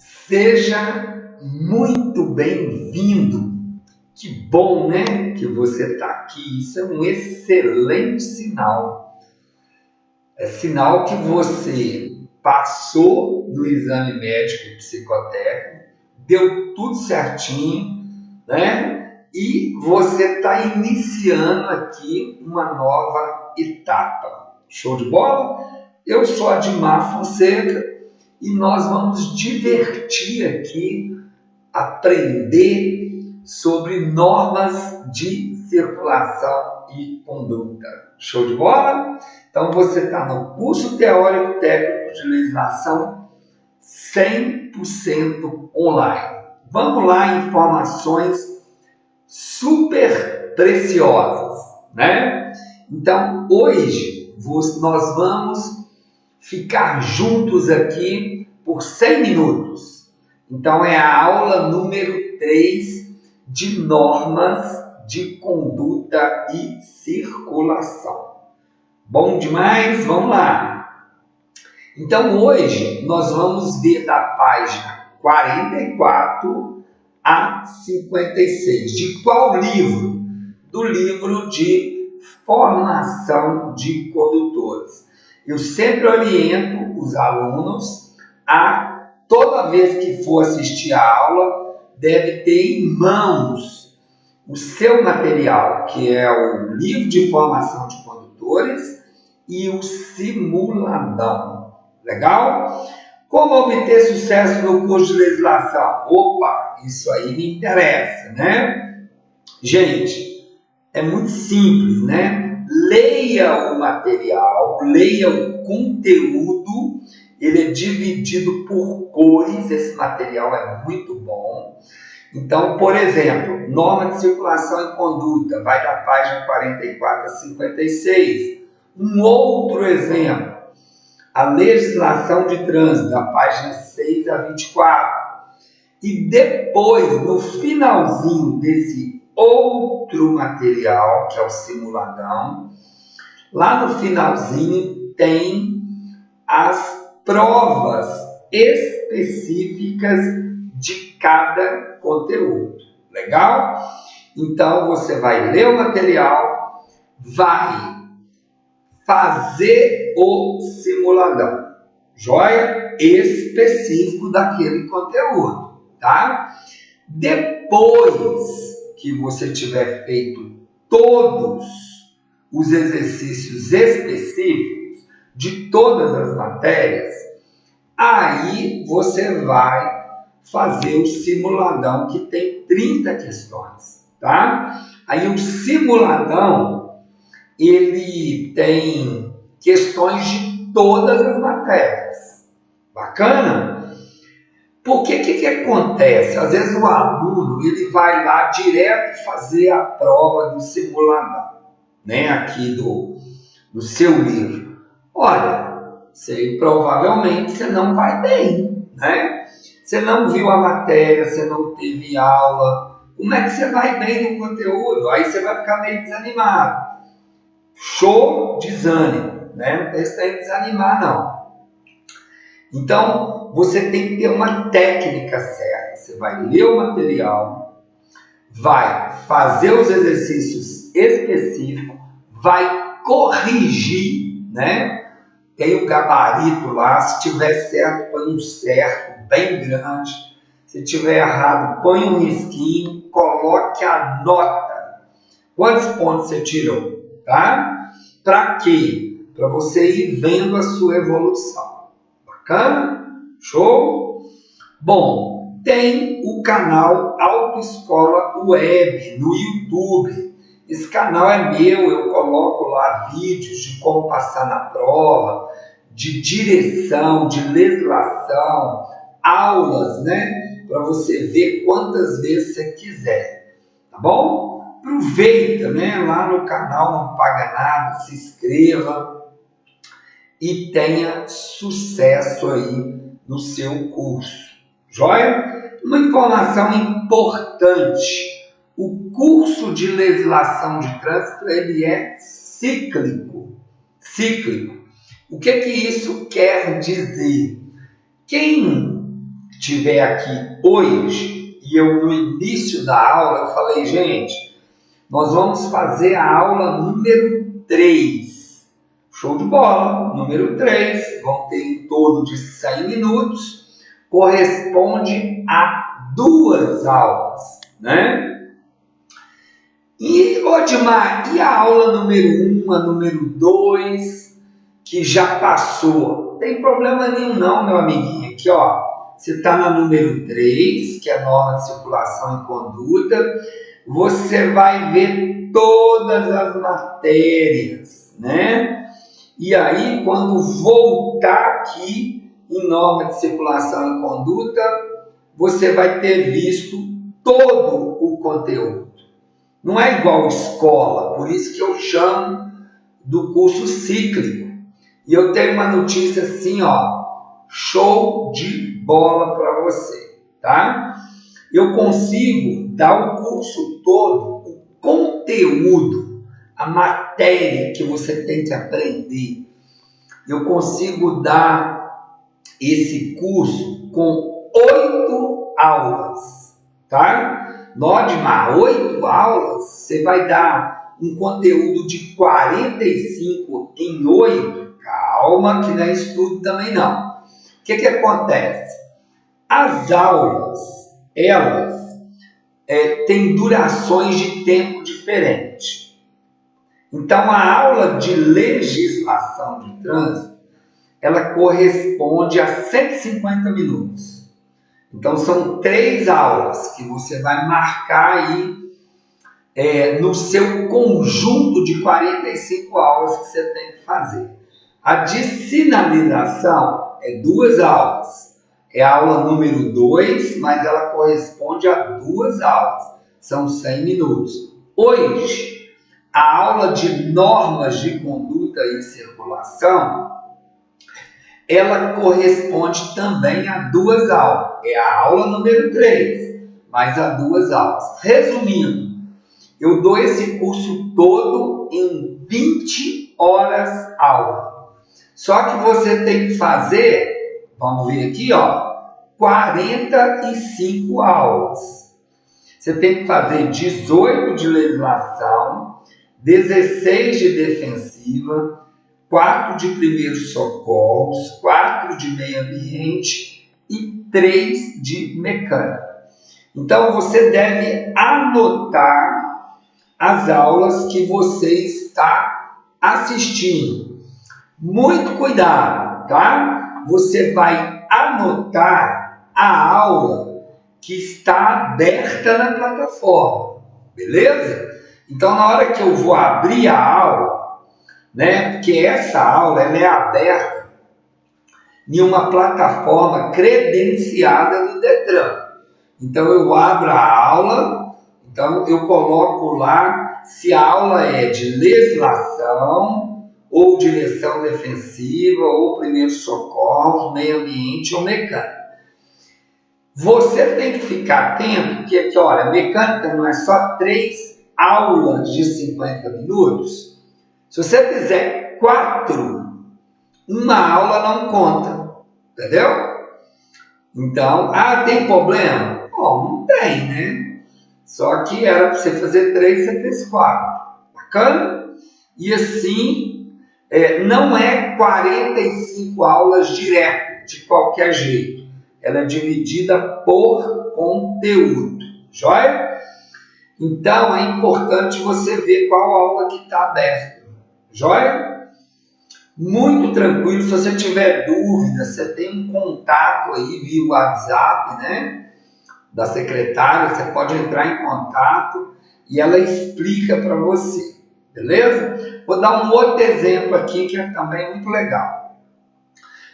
Seja muito bem-vindo. Que bom, né, que você está aqui. Isso é um excelente sinal. É sinal que você passou no exame médico psicotécnico, deu tudo certinho, né? E você está iniciando aqui uma nova etapa. Show de bola? Eu sou Admar Fonseca e nós vamos divertir aqui, aprender sobre normas de circulação e conduta. Show de bola? Então você está no curso teórico técnico de legislação 100% online. Vamos lá, informações super preciosas, né? Então hoje nós vamos ficar juntos aqui por 100 minutos. Então é a aula número 3 de normas de conduta e circulação. Bom demais? Vamos lá! Então hoje nós vamos ver da página 44 a 56. De qual livro? Do livro de formação de condutores. Eu sempre oriento os alunos a, toda vez que for assistir a aula, deve ter em mãos o seu material, que é o livro de formação de condutores e o simuladão. Legal? Como obter sucesso no curso de legislação? Opa, isso aí me interessa, né? Gente, é muito simples, né? Leia o material, leia o conteúdo, ele é dividido por cores, esse material é muito bom. Então, por exemplo, norma de circulação e conduta, vai da página 44 a 56. Um outro exemplo, a legislação de trânsito, da página 6 a 24. E depois, no finalzinho desse outro material, que é o simuladão, lá no finalzinho tem as provas específicas de cada conteúdo. Legal? Então você vai ler o material, vai fazer o simuladão, joia? Específico daquele conteúdo, tá? Depois que você tiver feito todos os exercícios específicos de todas as matérias, aí você vai fazer o simuladão, que tem 30 questões, tá? Aí o simuladão, ele tem questões de todas as matérias. Bacana? Porque o que acontece? Às vezes o aluno ele vai lá direto fazer a prova do simuladão, né? Aqui do seu livro. Olha, provavelmente você não vai bem, né? Você não viu a matéria, você não teve aula. Como é que você vai bem no conteúdo? Aí você vai ficar meio desanimado. Show, desânimo, né? Não tem que desanimar, não. Então, você tem que ter uma técnica certa. Você vai ler o material, vai fazer os exercícios específicos, vai corrigir, né? Tem o gabarito lá, se tiver certo, põe um certo, bem grande. Se tiver errado, põe um risquinho, coloque a nota. Quantos pontos você tirou, tá? Para quê? Para você ir vendo a sua evolução. Bacana? Show? Bom, tem o canal Autoescola Web no YouTube. Esse canal é meu, eu coloco lá vídeos de como passar na prova, de direção, de legislação, aulas, né? Para você ver quantas vezes você quiser. Tá bom? Aproveita, né? Lá no canal não paga nada, se inscreva e tenha sucesso aí no seu curso. Joia? Uma informação importante. O curso de legislação de trânsito ele é cíclico. Cíclico. O que isso quer dizer? Quem estiver aqui hoje, e eu no início da aula eu falei, gente, nós vamos fazer a aula número 3. Show de bola, número 3. Vão ter em torno de 100 minutos. Corresponde a 2 aulas, né? E, Odmar, e a aula número 1, a número 2, que já passou? Não tem problema nenhum não, meu amiguinho. Aqui, ó, você está na número 3, que é a norma de circulação e conduta. Você vai ver todas as matérias, né? E aí, quando voltar aqui em norma de circulação e conduta, você vai ter visto todo o conteúdo. Não é igual escola, por isso que eu chamo do curso cíclico. E eu tenho uma notícia assim, ó, show de bola para você, tá? Eu consigo dar o curso todo, o conteúdo, a matéria que você tem que aprender. Eu consigo dar esse curso com 8 aulas, tá? Odmar, 8 aulas, você vai dar um conteúdo de 45 em 8. Calma, que não é estudo também não. O que acontece? As aulas, elas têm durações de tempo diferentes. Então, a aula de legislação de trânsito, ela corresponde a 150 minutos. Então, são 3 aulas que você vai marcar aí no seu conjunto de 45 aulas que você tem que fazer. A de sinalização é 2 aulas. É a aula número 2, mas ela corresponde a 2 aulas. São 100 minutos. Hoje, a aula de normas de conduta e circulação, ela corresponde também a 2 aulas. É a aula número 3, mas a 2 aulas. Resumindo, eu dou esse curso todo em 20 horas aula. Só que você tem que fazer, vamos ver aqui, ó, 45 aulas. Você tem que fazer 18 de legislação, 16 de defensiva, 4 de primeiros socorros, 4 de meio ambiente e 3 de mecânica. Então, você deve anotar as aulas que você está assistindo. Muito cuidado, tá? Você vai anotar a aula que está aberta na plataforma, beleza? Então, na hora que eu vou abrir a aula, né? Porque essa aula ela é aberta em uma plataforma credenciada do Detran. Então, eu abro a aula, então eu coloco lá se a aula é de legislação, ou direção defensiva, ou primeiros socorros, meio ambiente ou mecânica. Você tem que ficar atento, porque aqui, olha, mecânica não é só 3 aulas de 50 minutos. Se você fizer 4, uma aula não conta, entendeu? Então, tem problema? Bom, não tem, né? Só que era para você fazer 3, você fez 4. Bacana? E assim, não é 45 aulas direto, de qualquer jeito. Ela é dividida por conteúdo. Joia? Então, é importante você ver qual aula que está aberta. Joia? Muito tranquilo. Se você tiver dúvida, você tem um contato aí via WhatsApp, né? Da secretária, você pode entrar em contato e ela explica para você. Beleza? Vou dar um outro exemplo aqui que é também muito legal.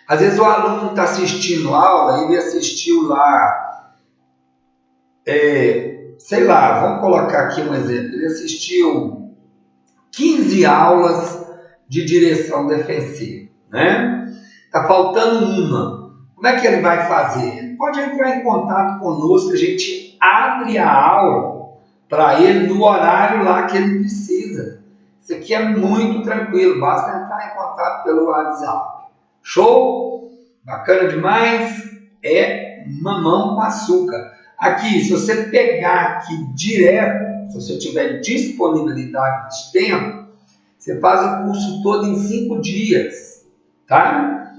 Às vezes o aluno está assistindo aula, ele assistiu lá, sei lá, vamos colocar aqui um exemplo, ele assistiu 15 aulas de direção defensiva, né? Está faltando uma. Como é que ele vai fazer? Ele pode entrar em contato conosco, a gente abre a aula para ele no horário lá que ele precisa. Isso aqui é muito tranquilo, basta entrar em contato pelo WhatsApp. Show? Bacana demais? É é mamão com açúcar. Aqui, se você pegar aqui direto, se você tiver disponibilidade de tempo, você faz o curso todo em 5 dias, tá?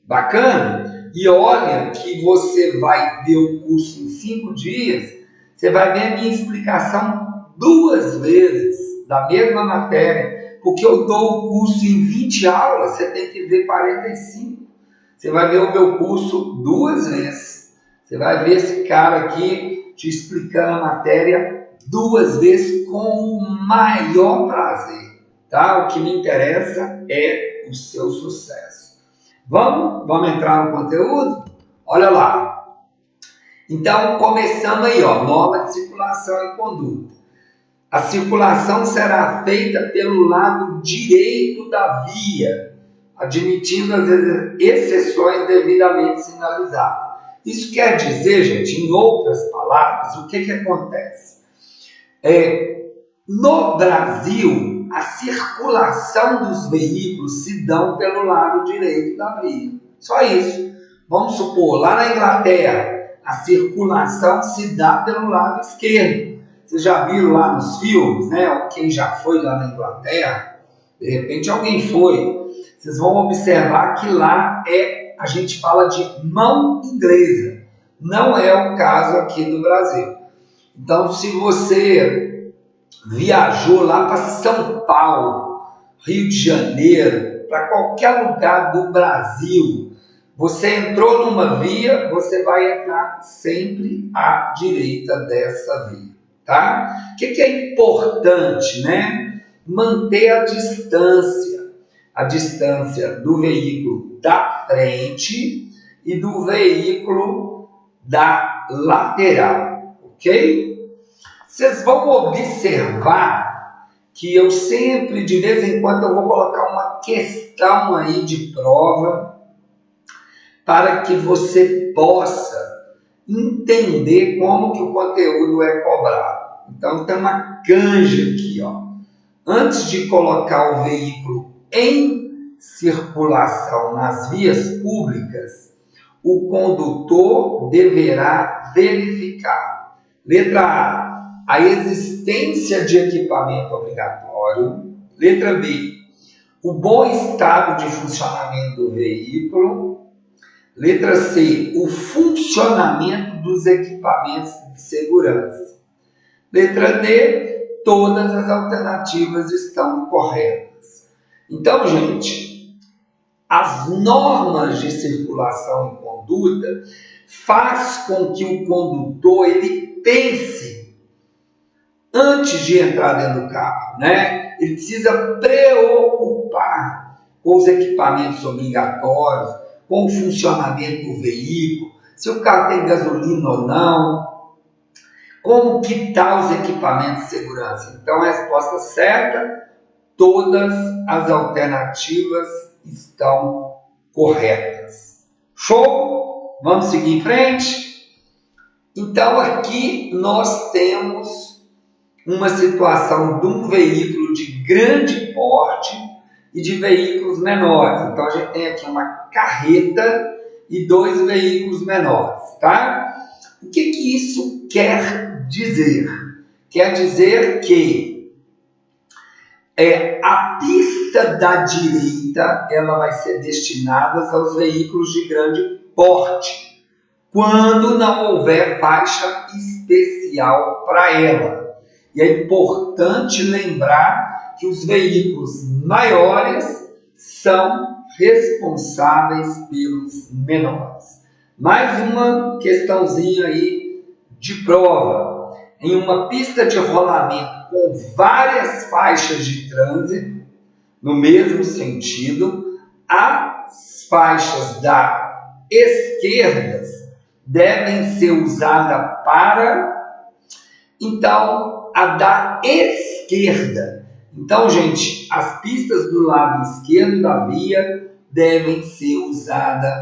Bacana? E olha que você vai ver o curso em 5 dias, você vai ver a minha explicação 2 vezes da mesma matéria, porque eu dou o curso em 20 aulas, você tem que ver 45. Você vai ver o meu curso 2 vezes. Você vai ver esse cara aqui te explicando a matéria 2 vezes com o maior prazer, tá? O que me interessa é o seu sucesso. Vamos entrar no conteúdo? Olha lá. Então, começando aí, ó, norma de circulação e conduta. A circulação será feita pelo lado direito da via, admitindo as exceções devidamente sinalizadas. Isso quer dizer, gente, em outras palavras, o que acontece? No Brasil, a circulação dos veículos se dão pelo lado direito da via. Só isso. Vamos supor, lá na Inglaterra, a circulação se dá pelo lado esquerdo. Vocês já viram lá nos filmes, né? Quem já foi lá na Inglaterra, de repente alguém foi. Vocês vão observar que lá a gente fala de mão inglesa. Não é o caso aqui do Brasil. Então, se você viajou lá para São Paulo, Rio de Janeiro, para qualquer lugar do Brasil, você entrou numa via, você vai entrar sempre à direita dessa via, tá? O que é importante, né? Manter a distância do veículo da frente e do veículo da lateral, ok? Vocês vão observar que eu sempre, de vez em quando, eu vou colocar uma questão aí de prova para que você possa entender como que o conteúdo é cobrado. Então, tem uma canja aqui, ó. Antes de colocar o veículo em circulação nas vias públicas, o condutor deverá verificar. Letra A existência de equipamento obrigatório. Letra B, o bom estado de funcionamento do veículo. Letra C, o funcionamento dos equipamentos de segurança. Letra D, todas as alternativas estão corretas. Então, gente, as normas de circulação e conduta faz com que o condutor ele pense antes de entrar dentro do carro, né? Ele precisa preocupar com os equipamentos obrigatórios, com o funcionamento do veículo, se o carro tem gasolina ou não, como que estão os equipamentos de segurança. Então, a resposta certa, todas as alternativas estão corretas. Show? Vamos seguir em frente? Então, aqui nós temos uma situação de um veículo de grande porte e de veículos menores. Então, a gente tem aqui uma carreta e 2 veículos menores, tá? O que isso quer dizer? Quer dizer que a pista da direita ela vai ser destinada aos veículos de grande porte, quando não houver faixa especial para ela. E é importante lembrar que os veículos maiores são responsáveis pelos menores. Mais uma questãozinha aí de prova. Em uma pista de rolamento com várias faixas de trânsito, no mesmo sentido, as faixas da esquerda devem ser usadas para, então, a da esquerda. Então, gente, as pistas do lado esquerdo da via devem ser usadas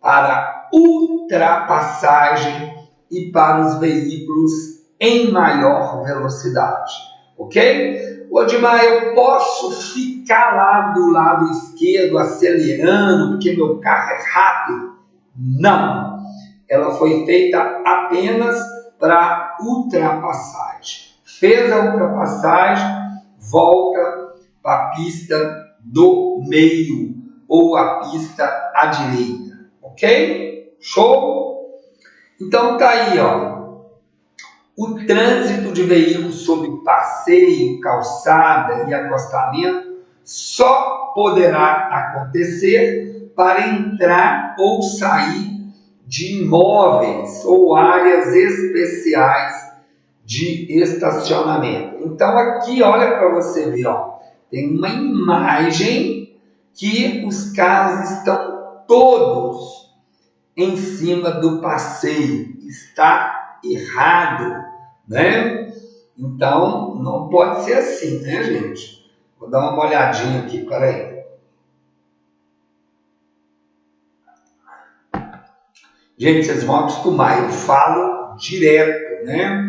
para ultrapassagem e para os veículos em maior velocidade, ok? Odimar, eu posso ficar lá do lado esquerdo acelerando porque meu carro é rápido? Não. ela foi feita apenas para ultrapassagem. Fez a ultrapassagem, volta para a pista do meio ou a pista à direita, ok? Show? Então tá aí, ó. O trânsito de veículos sob passeio, calçada e acostamento só poderá acontecer para entrar ou sair de imóveis ou áreas especiais de estacionamento. Então aqui, olha para você ver, ó, tem uma imagem que os carros estão todos em cima do passeio. Está errado, né? Então não pode ser assim, né, gente? Vou dar uma olhadinha aqui, peraí. Gente, vocês vão acostumar, eu falo direto, né?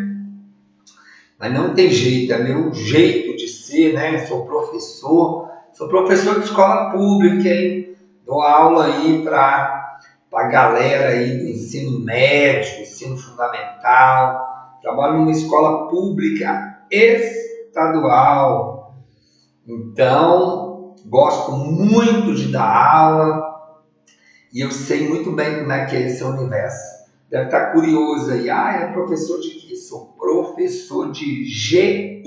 Mas não tem jeito, é meu jeito de ser, né? Sou professor de escola pública, hein? Dou aula aí para a galera aí do ensino médio, ensino fundamental. Trabalho numa escola pública estadual. Então, gosto muito de dar aula. E eu sei muito bem como é que é esse universo. Deve estar curioso aí. Ah, é professor de quê? Sou professor de geografia.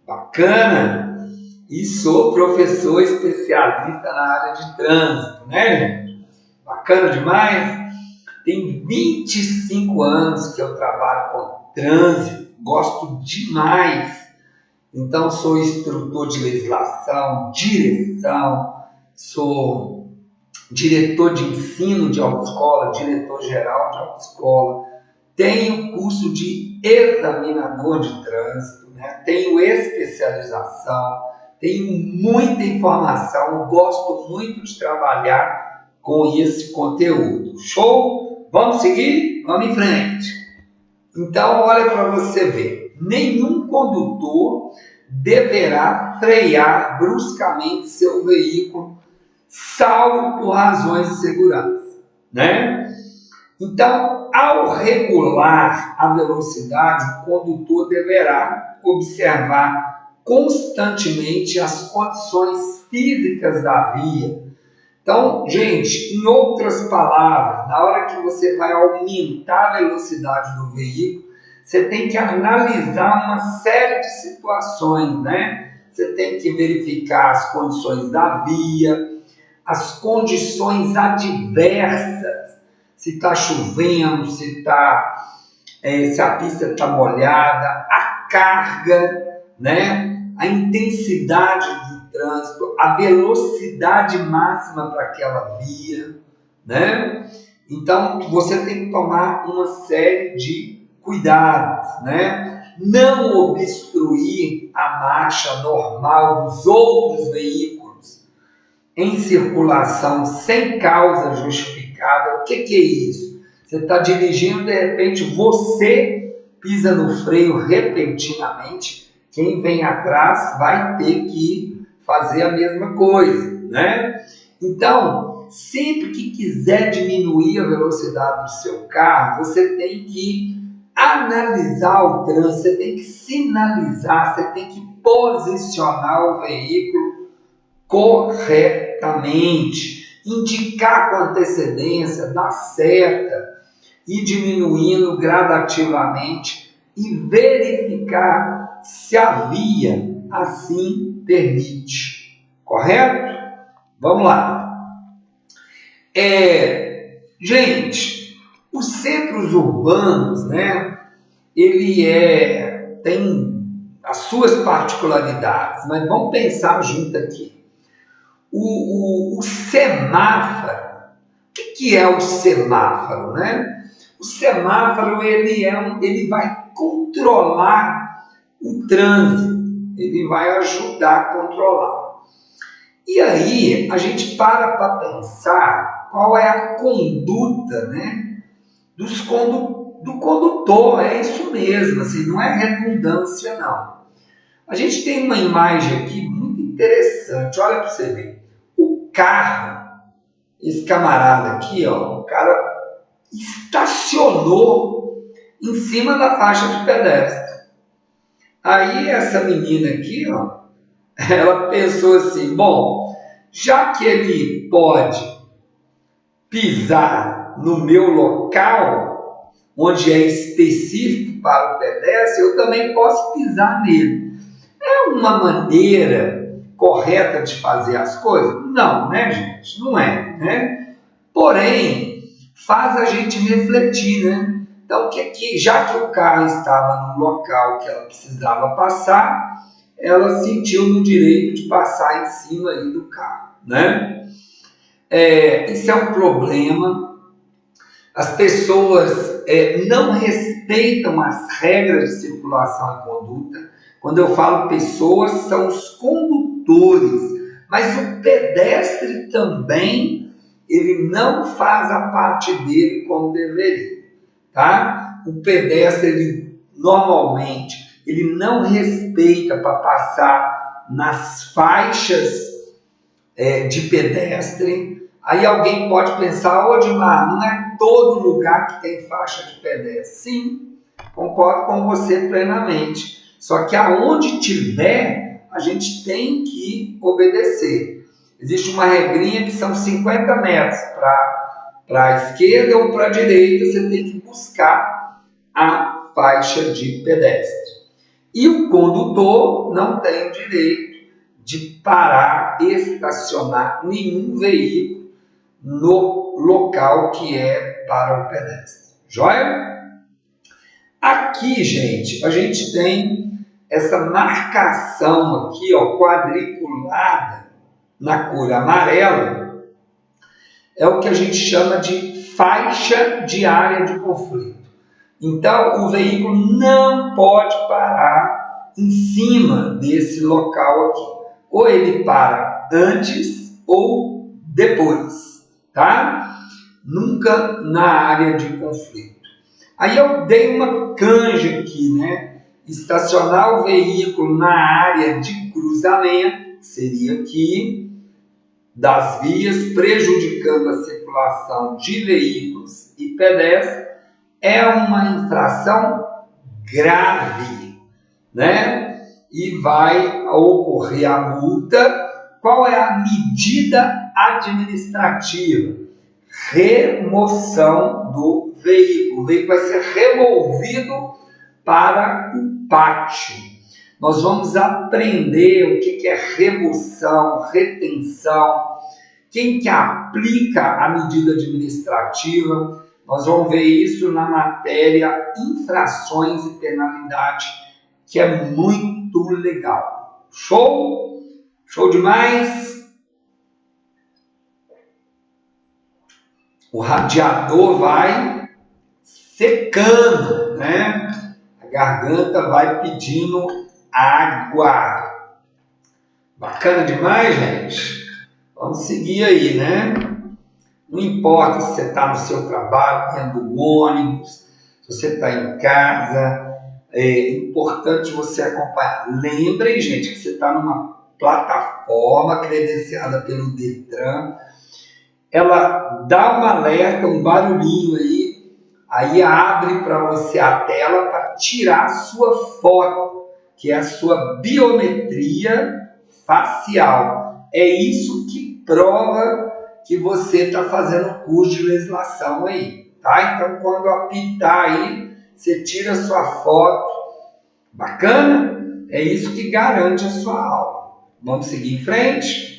Bacana! E sou professor especialista na área de trânsito, né, gente? Bacana demais? Tem 25 anos que eu trabalho com trânsito. Gosto demais. Então, sou instrutor de legislação, direção, sou diretor de ensino de autoescola, diretor-geral de autoescola, tenho curso de examinador de trânsito, né? Tenho especialização, tenho muita informação, gosto muito de trabalhar com esse conteúdo. Show? Vamos seguir? Vamos em frente. Então, olha para você ver, nenhum condutor deverá frear bruscamente seu veículo, salvo por razões de segurança, né? Então, ao regular a velocidade, o condutor deverá observar constantemente as condições físicas da via. Então, gente, em outras palavras, na hora que você vai aumentar a velocidade do veículo, você tem que analisar uma série de situações, né? Você tem que verificar as condições da via, as condições adversas, se está chovendo, se a pista está molhada, a carga, né? A intensidade do trânsito, a velocidade máxima para aquela via, né? Então, você tem que tomar uma série de cuidados, né? Não obstruir a marcha normal dos outros veículos em circulação sem causa justificada. O que é isso? Você está dirigindo, de repente você pisa no freio repentinamente, quem vem atrás vai ter que fazer a mesma coisa, né? Então, sempre que quiser diminuir a velocidade do seu carro, você tem que analisar o trânsito, você tem que sinalizar, você tem que posicionar o veículo corretamente, indicar com antecedência, dar seta e diminuindo gradativamente e verificar se a via assim permite. Correto? Vamos lá. Gente, os centros urbanos, né, tem as suas particularidades, mas vamos pensar junto aqui. O semáforo, o que é o semáforo, né? O semáforo ele vai controlar o trânsito, ele vai ajudar a controlar. E aí a gente para pensar qual é a conduta, né, do condutor, é isso mesmo, assim, não é redundância não. A gente tem uma imagem aqui muito interessante, olha para você ver. O carro, esse camarada aqui, ó, o cara estacionou em cima da faixa de pedestre. Aí essa menina aqui, ó, ela pensou assim, bom, já que ele pode pisar no meu local, onde é específico para o pedestre, eu também posso pisar nele. É uma maneira correta de fazer as coisas? Não, né, gente? Não é, né? Porém, faz a gente refletir, né? Então, já que o carro estava no local que ela precisava passar, ela sentiu no direito de passar em cima aí do carro, né? Isso é um problema. As pessoas não respeitam as regras de circulação e conduta. Quando eu falo pessoas, são os condutores, mas o pedestre também, ele não faz a parte dele como deveria, tá? O pedestre, ele normalmente, ele não respeita para passar nas faixas de pedestre. Aí alguém pode pensar, Odmar, não é todo lugar que tem faixa de pedestre. Sim, concordo com você plenamente. Só que aonde tiver, a gente tem que obedecer. Existe uma regrinha que são 50 metros para a esquerda ou para a direita, você tem que buscar a faixa de pedestre. E o condutor não tem o direito de parar, estacionar nenhum veículo no local que é para o pedestre. Joia? Aqui, gente, a gente tem essa marcação aqui, ó, quadriculada na cor amarela, é o que a gente chama de faixa de área de conflito. Então, o veículo não pode parar em cima desse local aqui. Ou ele para antes ou depois, tá? Nunca na área de conflito. Aí eu dei uma canja aqui, né? Estacionar o veículo na área de cruzamento, seria aqui, das vias, prejudicando a circulação de veículos e pedestres, é uma infração grave, né? E vai ocorrer a multa. Qual é a medida administrativa? Remoção do veículo. O veículo vai ser removido para o pátio. Nós vamos aprender o que é remoção, retenção, quem que aplica a medida administrativa. Nós vamos ver isso na matéria infrações e penalidade, que é muito legal. Show? Show demais? O radiador vai secando, né? A garganta vai pedindo água. Bacana demais, gente? Vamos seguir aí, né? Não importa se você está no seu trabalho, dentro do ônibus, se você está em casa, é importante você acompanhar. Lembrem, gente, que você está numa plataforma credenciada pelo Detran. Ela dá um alerta, um barulhinho aí abre para você a tela para tirar a sua foto, que é a sua biometria facial. É isso que prova que você está fazendo o curso de legislação aí, tá? Então, quando apitar aí, você tira a sua foto. Bacana? É isso que garante a sua aula. Vamos seguir em frente?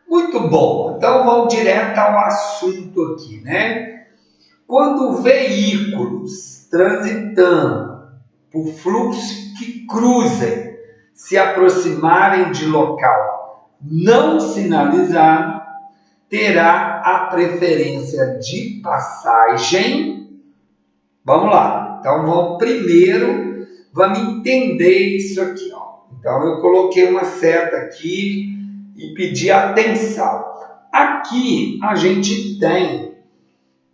Muito bom. Então, vamos direto ao assunto aqui, né? Quando veículos transitando por fluxo que cruzem se aproximarem de local não sinalizado, terá a preferência de passagem. Vamos lá. Então, vamos entender isso aqui, ó. Então, eu coloquei uma seta aqui e pedi atenção. Aqui a gente tem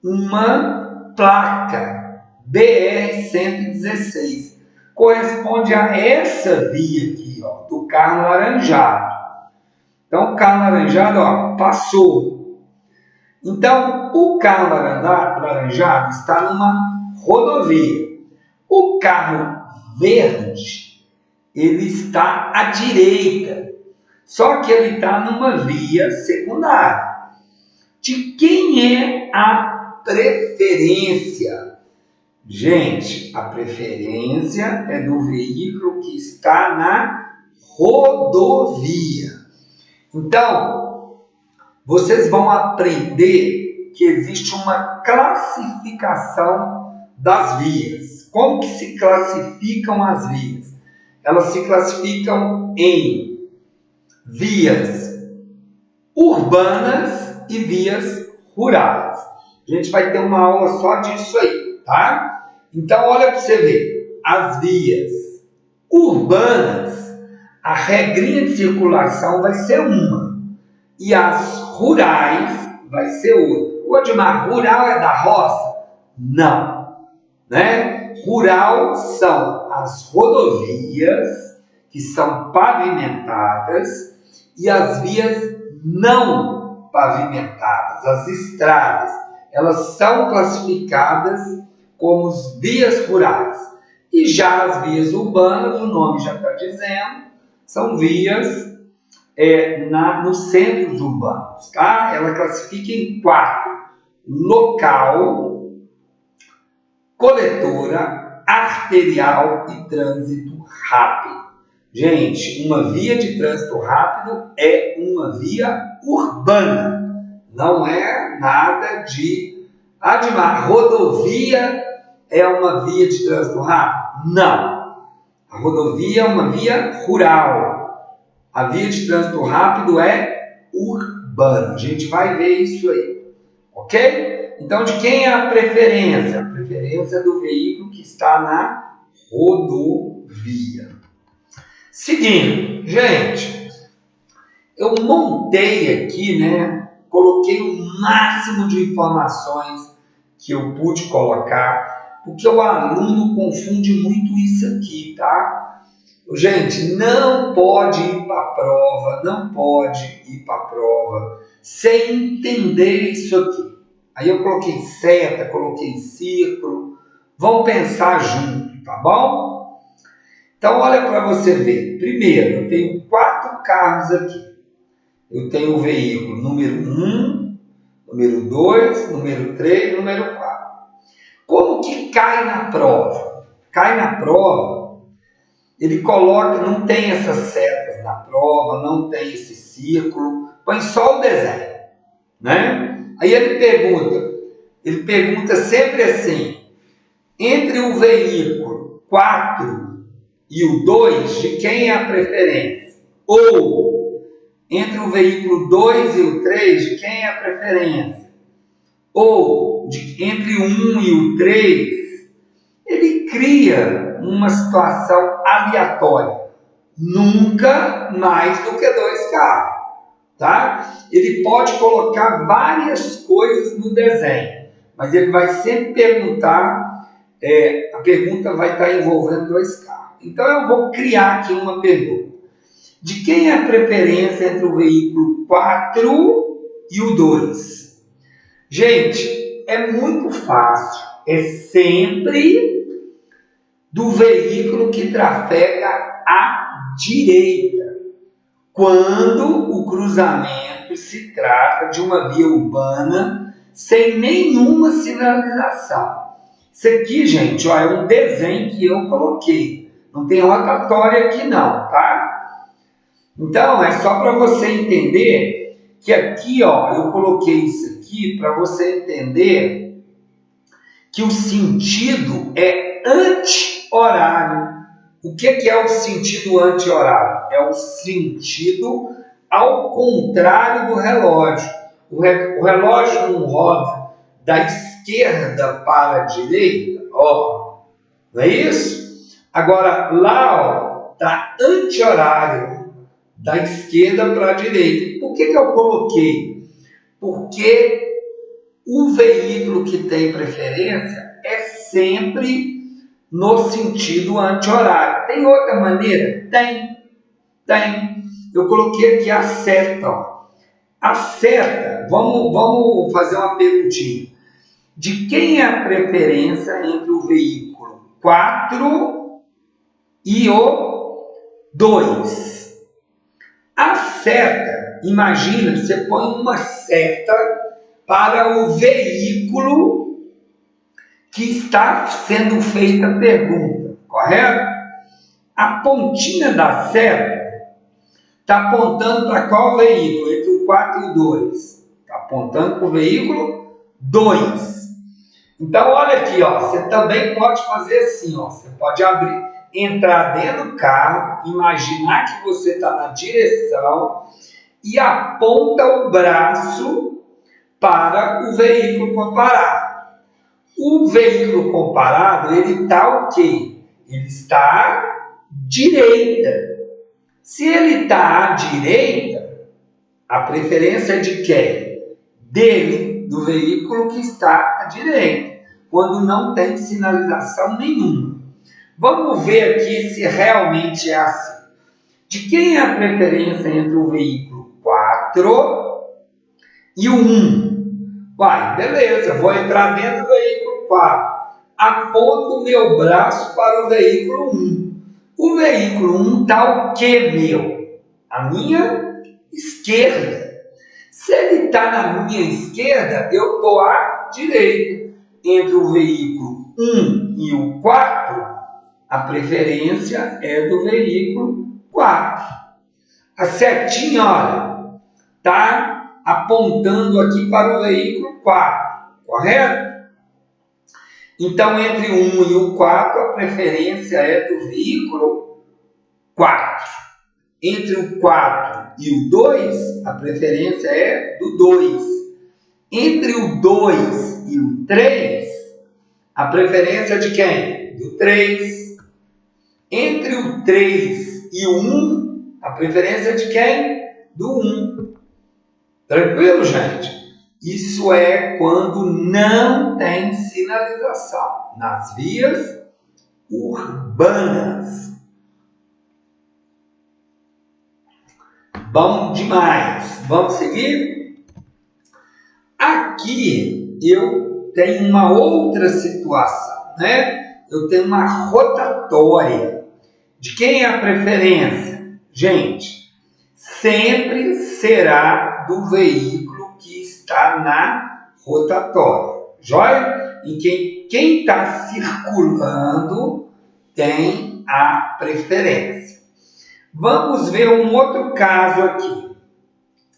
uma placa BR-116. Corresponde a essa via aqui, ó, do carro laranjado. Então, o carro laranjado, ó, passou. Então, o carro alaranjado está numa rodovia. O carro verde, ele está à direita, só que ele está numa via secundária. De quem é a preferência? Gente, a preferência é do veículo que está na rodovia. Então, vocês vão aprender que existe uma classificação das vias. Como que se classificam as vias? Elas se classificam em vias urbanas e vias rurais. A gente vai ter uma aula só disso aí, tá? Então, olha para você ver. As vias urbanas, a regrinha de circulação vai ser uma. E as rurais vai ser outra. O Admar, rural é da roça? Não. Né? Rural são as rodovias que são pavimentadas e as vias não pavimentadas, as estradas. Elas são classificadas como vias rurais. E já as vias urbanas, o nome já está dizendo, são vias nos centros urbanos, tá? Ela classifica em 4: local, coletora, arterial e trânsito rápido. Gente, uma via de trânsito rápido é uma via urbana, não é nada de Admar, rodovia é uma via de trânsito rápido? Não, a rodovia é uma via rural. A via de trânsito rápido é urbana. A gente vai ver isso aí. Ok? Então, de quem é a preferência? A preferência é do veículo que está na rodovia. Seguindo, gente, eu montei aqui, né? Coloquei o máximo de informações que eu pude colocar, porque o aluno confunde muito isso aqui, tá? Gente, não pode ir para a prova, sem entender isso aqui. Aí eu coloquei seta, coloquei círculo. Vamos pensar junto, tá bom? Então, olha para você ver. Primeiro, eu tenho 4 carros aqui. Eu tenho o veículo número 1, número 2, número 3, número 4. Como que cai na prova? Cai na prova, ele coloca, não tem essas setas na prova, não tem esse círculo, põe só o desenho, né? Aí ele pergunta sempre assim, entre o veículo 4 e o 2, de quem é a preferência? Ou, entre o veículo 2 e o 3, de quem é a preferência? Ou, entre o 1 e o 3, ele cria uma situação aleatória. Nunca mais do que 2 carros. Tá? Ele pode colocar várias coisas no desenho, mas ele vai sempre perguntar, a pergunta vai estar envolvendo 2 carros. Então eu vou criar aqui uma pergunta. De quem é a preferência entre o veículo 4 e o 2? Gente, é muito fácil. É sempre do veículo que trafega à direita, quando o cruzamento se trata de uma via urbana sem nenhuma sinalização. Isso aqui, gente, ó, é um desenho que eu coloquei. Não tem rotatória aqui não, tá? Então, é só para você entender que aqui, ó, eu coloquei isso aqui para você entender que o sentido é anti-horário. O que é o sentido anti-horário? É o sentido ao contrário do relógio. O relógio não roda da esquerda para a direita, ó, não é isso? Agora, lá, ó, está anti-horário, da esquerda para a direita. Por que eu coloquei? Porque o veículo que tem preferência é sempre no sentido anti-horário. Tem outra maneira? Tem. Eu coloquei aqui a seta. Ó. A seta vamos fazer uma perguntinha. De quem é a preferência entre o veículo 4 e o 2? A seta, imagina, você põe uma seta para o veículo que está sendo feita a pergunta, correto? A pontinha da seta está apontando para qual veículo? Entre o 4 e o 2. Está apontando para o veículo 2. Então, olha aqui, ó, você também pode fazer assim, ó, você pode entrar dentro do carro, imaginar que você está na direção e aponta o braço para o veículo comparado. O veículo comparado, ele está o quê? Ele está à direita. Se ele está à direita, a preferência é de quem? Dele, do veículo que está à direita, quando não tem sinalização nenhuma. Vamos ver aqui se realmente é assim. De quem é a preferência entre o veículo 4 e o 1? Vai, beleza, vou entrar dentro do veículo 4. Aponto o meu braço para o veículo 1. O veículo 1 está o que, meu? A minha esquerda. Se ele está na minha esquerda, eu estou à direita. Entre o veículo 1 e o 4, a preferência é do veículo 4. A setinha, olha, está apontando aqui para o veículo 4, correto? Então, entre o 1 e o 4, a preferência é do veículo 4. Entre o 4 e o 2, a preferência é do 2. Entre o 2 e o 3, a preferência é de quem? Do 3. Entre o 3 e o 1, a preferência é de quem? Do 1. Tranquilo, gente? Isso é quando não tem sinalização nas vias urbanas. Bom demais. Vamos seguir? Aqui eu tenho uma outra situação, né? Eu tenho uma rotatória. De quem é a preferência? Gente, sempre será do veículo que está na rotatória. Joia? E quem está circulando tem a preferência. Vamos ver um outro caso aqui.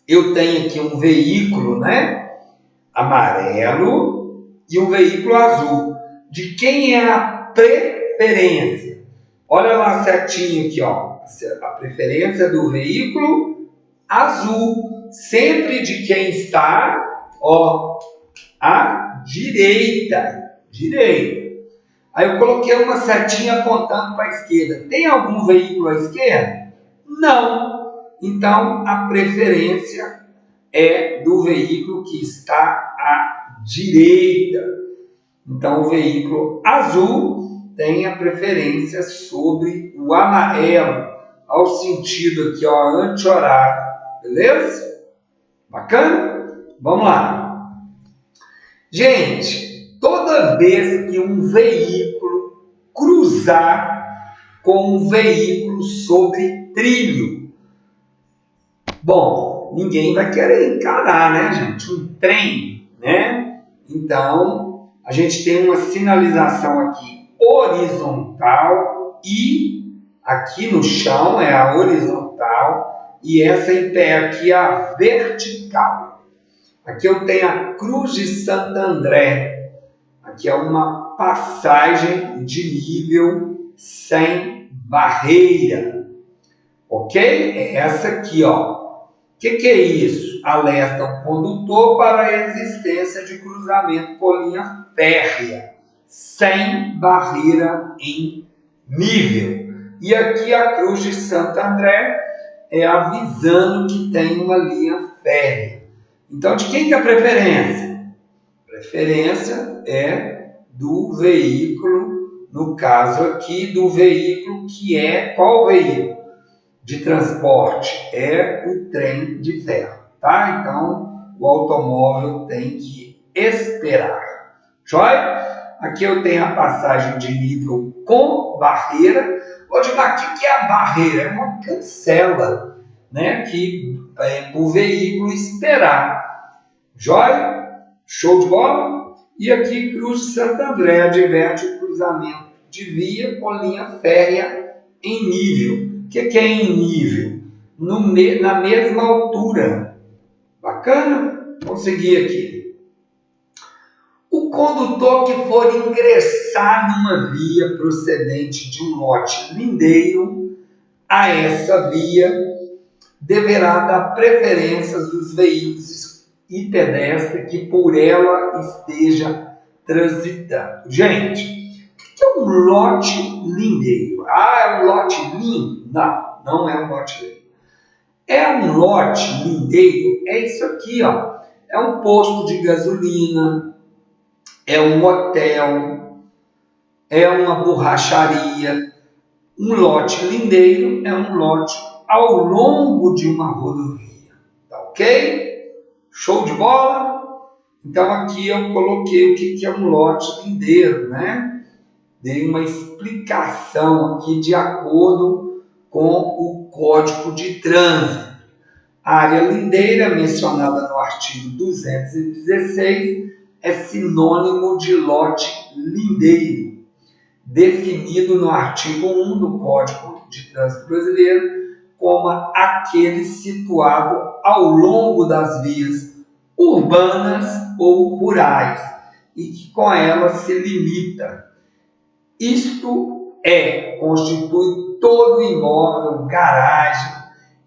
Eu tenho aqui um veículo, né, amarelo e um veículo azul. De quem é a preferência? Olha lá a setinha aqui, ó. A preferência do veículo azul. Sempre de quem está, ó, à direita. Direita. Aí eu coloquei uma setinha apontando para a esquerda. Tem algum veículo à esquerda? Não. Então, a preferência é do veículo que está à direita. Então, o veículo azul tem a preferência sobre o amarelo, ao sentido aqui, ó, anti-horário. Beleza? Bacana? Vamos lá. Gente, toda vez que um veículo cruzar com um veículo sobre trilho, bom, ninguém vai querer encarar, né, gente? Um trem, né? Então, a gente tem uma sinalização aqui horizontal e aqui no chão é a horizontal e essa em pé aqui é a vertical. Aqui eu tenho a Cruz de Santo André. Aqui é uma passagem de nível sem barreira. Ok? É essa aqui, ó. O que é isso? Alerta o condutor para a existência de cruzamento por linha férrea, sem barreira em nível. E aqui a Cruz de Santo André é avisando que tem uma linha férrea. Então, de quem que é a preferência? A preferência é do veículo, no caso aqui, do veículo que é qual veículo de transporte? É o trem de ferro, tá? Então, o automóvel tem que esperar. Joia? Aqui eu tenho a passagem de nível com barreira. Ô, Dimar, o que é a barreira? É uma cancela, né? Que é para o veículo esperar. Joia? Show de bola? E aqui Cruz de Santo André adverte o cruzamento de via com linha férrea em nível. O que é em nível? Na mesma altura. Bacana? Vamos seguir aqui. O condutor que for ingressar numa via procedente de um lote lindeiro a essa via deverá dar preferências dos veículos e pedestres que por ela esteja transitando. Gente, o que é um lote lindeiro? Ah, é um lote lindo? Não, não é um lote lindo. É um lote lindeiro, é isso aqui, ó. É um posto de gasolina, é um hotel, é uma borracharia. Um lote lindeiro é um lote ao longo de uma rodovia. Tá ok? Show de bola? Então aqui eu coloquei o que é um lote lindeiro, né? Dei uma explicação aqui de acordo com o Código de Trânsito. A área lindeira mencionada no artigo 216 é sinônimo de lote lindeiro, definido no artigo 1 do Código de Trânsito Brasileiro como aquele situado ao longo das vias urbanas ou rurais e que com elas se limita. Isto constitui todo imóvel, garagem,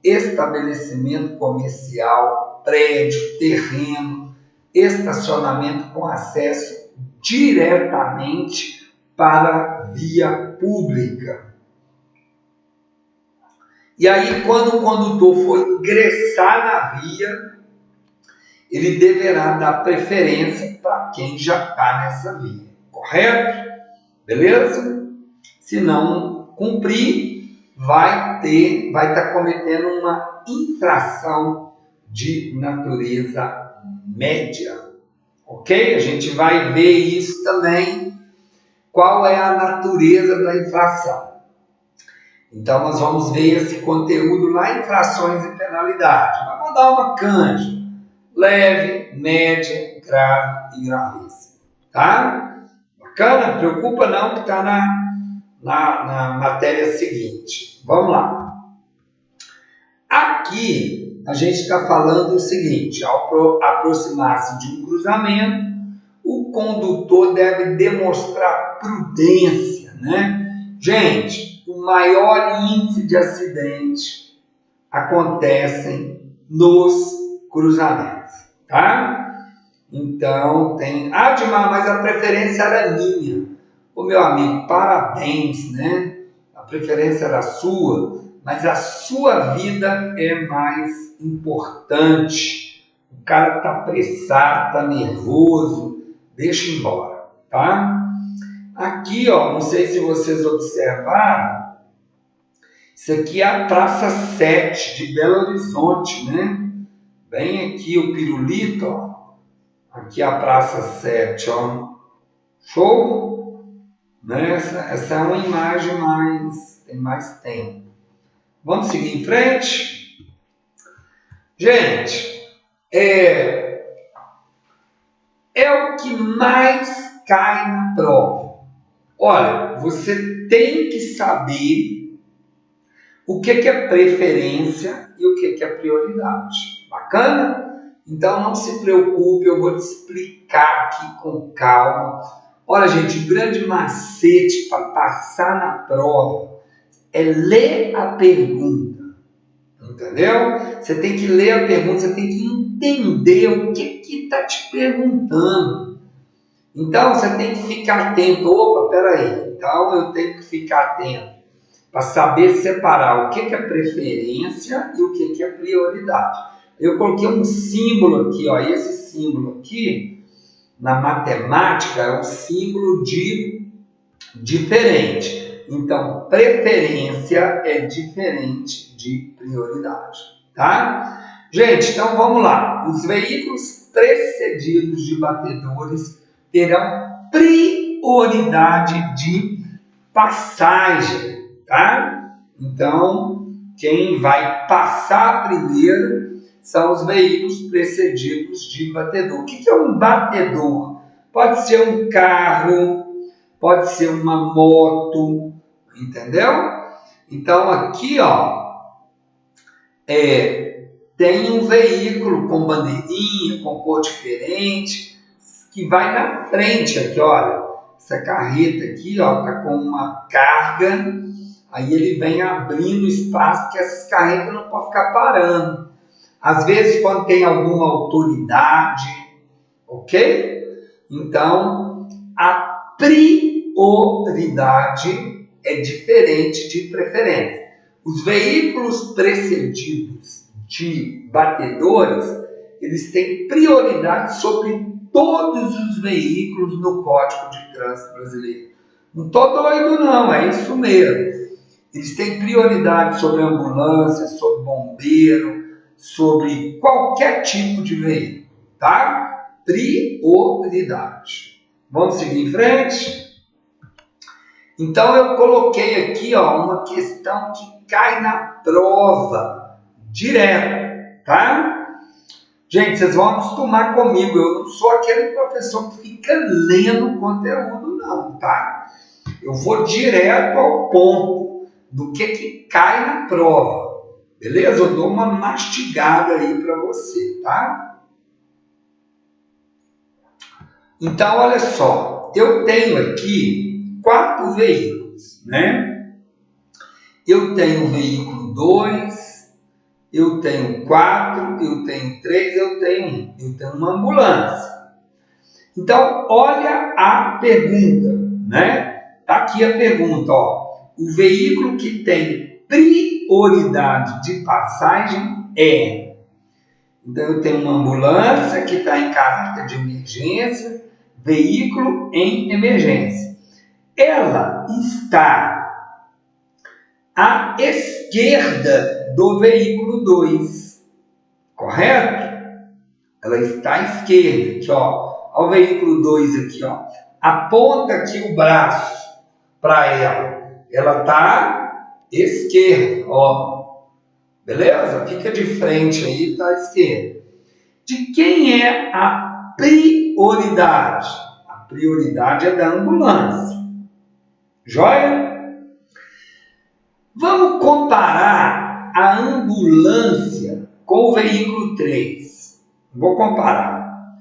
estabelecimento comercial, prédio, terreno, estacionamento com acesso diretamente para via pública. E aí, quando o condutor for ingressar na via, ele deverá dar preferência para quem já está nessa via, correto? Beleza? Se não cumprir, vai estar cometendo uma infração de natureza média. Ok? A gente vai ver isso também. Qual é a natureza da infração? Então, nós vamos ver esse conteúdo lá em infrações e penalidades. Vamos dar uma canja. Leve, média, grave e gravíssima. Tá? Bacana? Preocupa não que está na matéria seguinte. Vamos lá. Aqui a gente está falando o seguinte: ao aproximar-se de um cruzamento, o condutor deve demonstrar prudência, né? Gente, o maior índice de acidentes acontecem nos cruzamentos, tá? Então tem... Ah, Dimar, mas a preferência era minha. Ô meu amigo, parabéns, né? A preferência era sua, mas a sua vida é mais importante. O cara tá apressado, tá nervoso, deixa embora, tá? Aqui, ó, não sei se vocês observaram, isso aqui é a Praça 7 de Belo Horizonte, né? Bem aqui o pirulito, ó. Aqui a Praça 7, ó. Show? Né? Essa é uma imagem tem mais tempo. Vamos seguir em frente? Gente, é o que mais cai na prova. Olha, você tem que saber o que é preferência e o que é prioridade. Bacana? Então não se preocupe, eu vou te explicar aqui com calma. Olha, gente, o grande macete para passar na prova é ler a pergunta. Entendeu? Você tem que ler a pergunta, você tem que entender o que está te perguntando. Então, você tem que ficar atento. Opa, peraí. Então, eu tenho que ficar atento para saber separar o que é preferência e o que é prioridade. Eu coloquei um símbolo aqui, ó. Esse símbolo aqui, na matemática, é um símbolo de diferente. Então, preferência é diferente de prioridade, tá? Gente, então vamos lá. Os veículos precedidos de batedores terão prioridade de passagem, tá? Então, quem vai passar primeiro são os veículos precedidos de batedor. O que é um batedor? Pode ser um carro, pode ser uma moto, entendeu? Então, aqui, ó, tem um veículo com bandeirinha, com cor diferente, que vai na frente aqui, olha. Essa carreta aqui, ó, tá com uma carga, aí ele vem abrindo espaço, porque essas carretas não podem ficar parando. Às vezes, quando tem alguma autoridade, ok? Então, a prioridade é diferente de preferência. Os veículos precedidos de batedores, eles têm prioridade sobre todos os veículos no Código de Trânsito Brasileiro. Não estou doido não, é isso mesmo. Eles têm prioridade sobre ambulância, sobre bombeiro, sobre qualquer tipo de veículo, tá? Prioridade. Vamos seguir em frente? Então eu coloquei aqui, ó, uma questão que cai na prova direto, tá? Gente, vocês vão acostumar comigo, eu não sou aquele professor que fica lendo conteúdo não, tá? Eu vou direto ao ponto do que cai na prova, beleza? Eu dou uma mastigada aí para você, tá? Então, olha só, eu tenho aqui 4 veículos, né? Eu tenho o veículo 2, eu tenho 4, eu tenho 3, eu tenho 1. Eu tenho uma ambulância. Então, olha a pergunta, né? Tá aqui a pergunta, ó. O veículo que tem prioridade de passagem é... Então, eu tenho uma ambulância que está em caráter de emergência, veículo em emergência. Ela está à esquerda do veículo 2, correto? Ela está à esquerda, aqui, ó. Olha o veículo 2 aqui, ó. Aponta aqui o braço para ela. Ela está à esquerda, ó. Beleza? Fica de frente aí, está à esquerda. De quem é a prioridade? A prioridade é da ambulância. Joia? Vamos comparar a ambulância com o veículo 3. Vou comparar.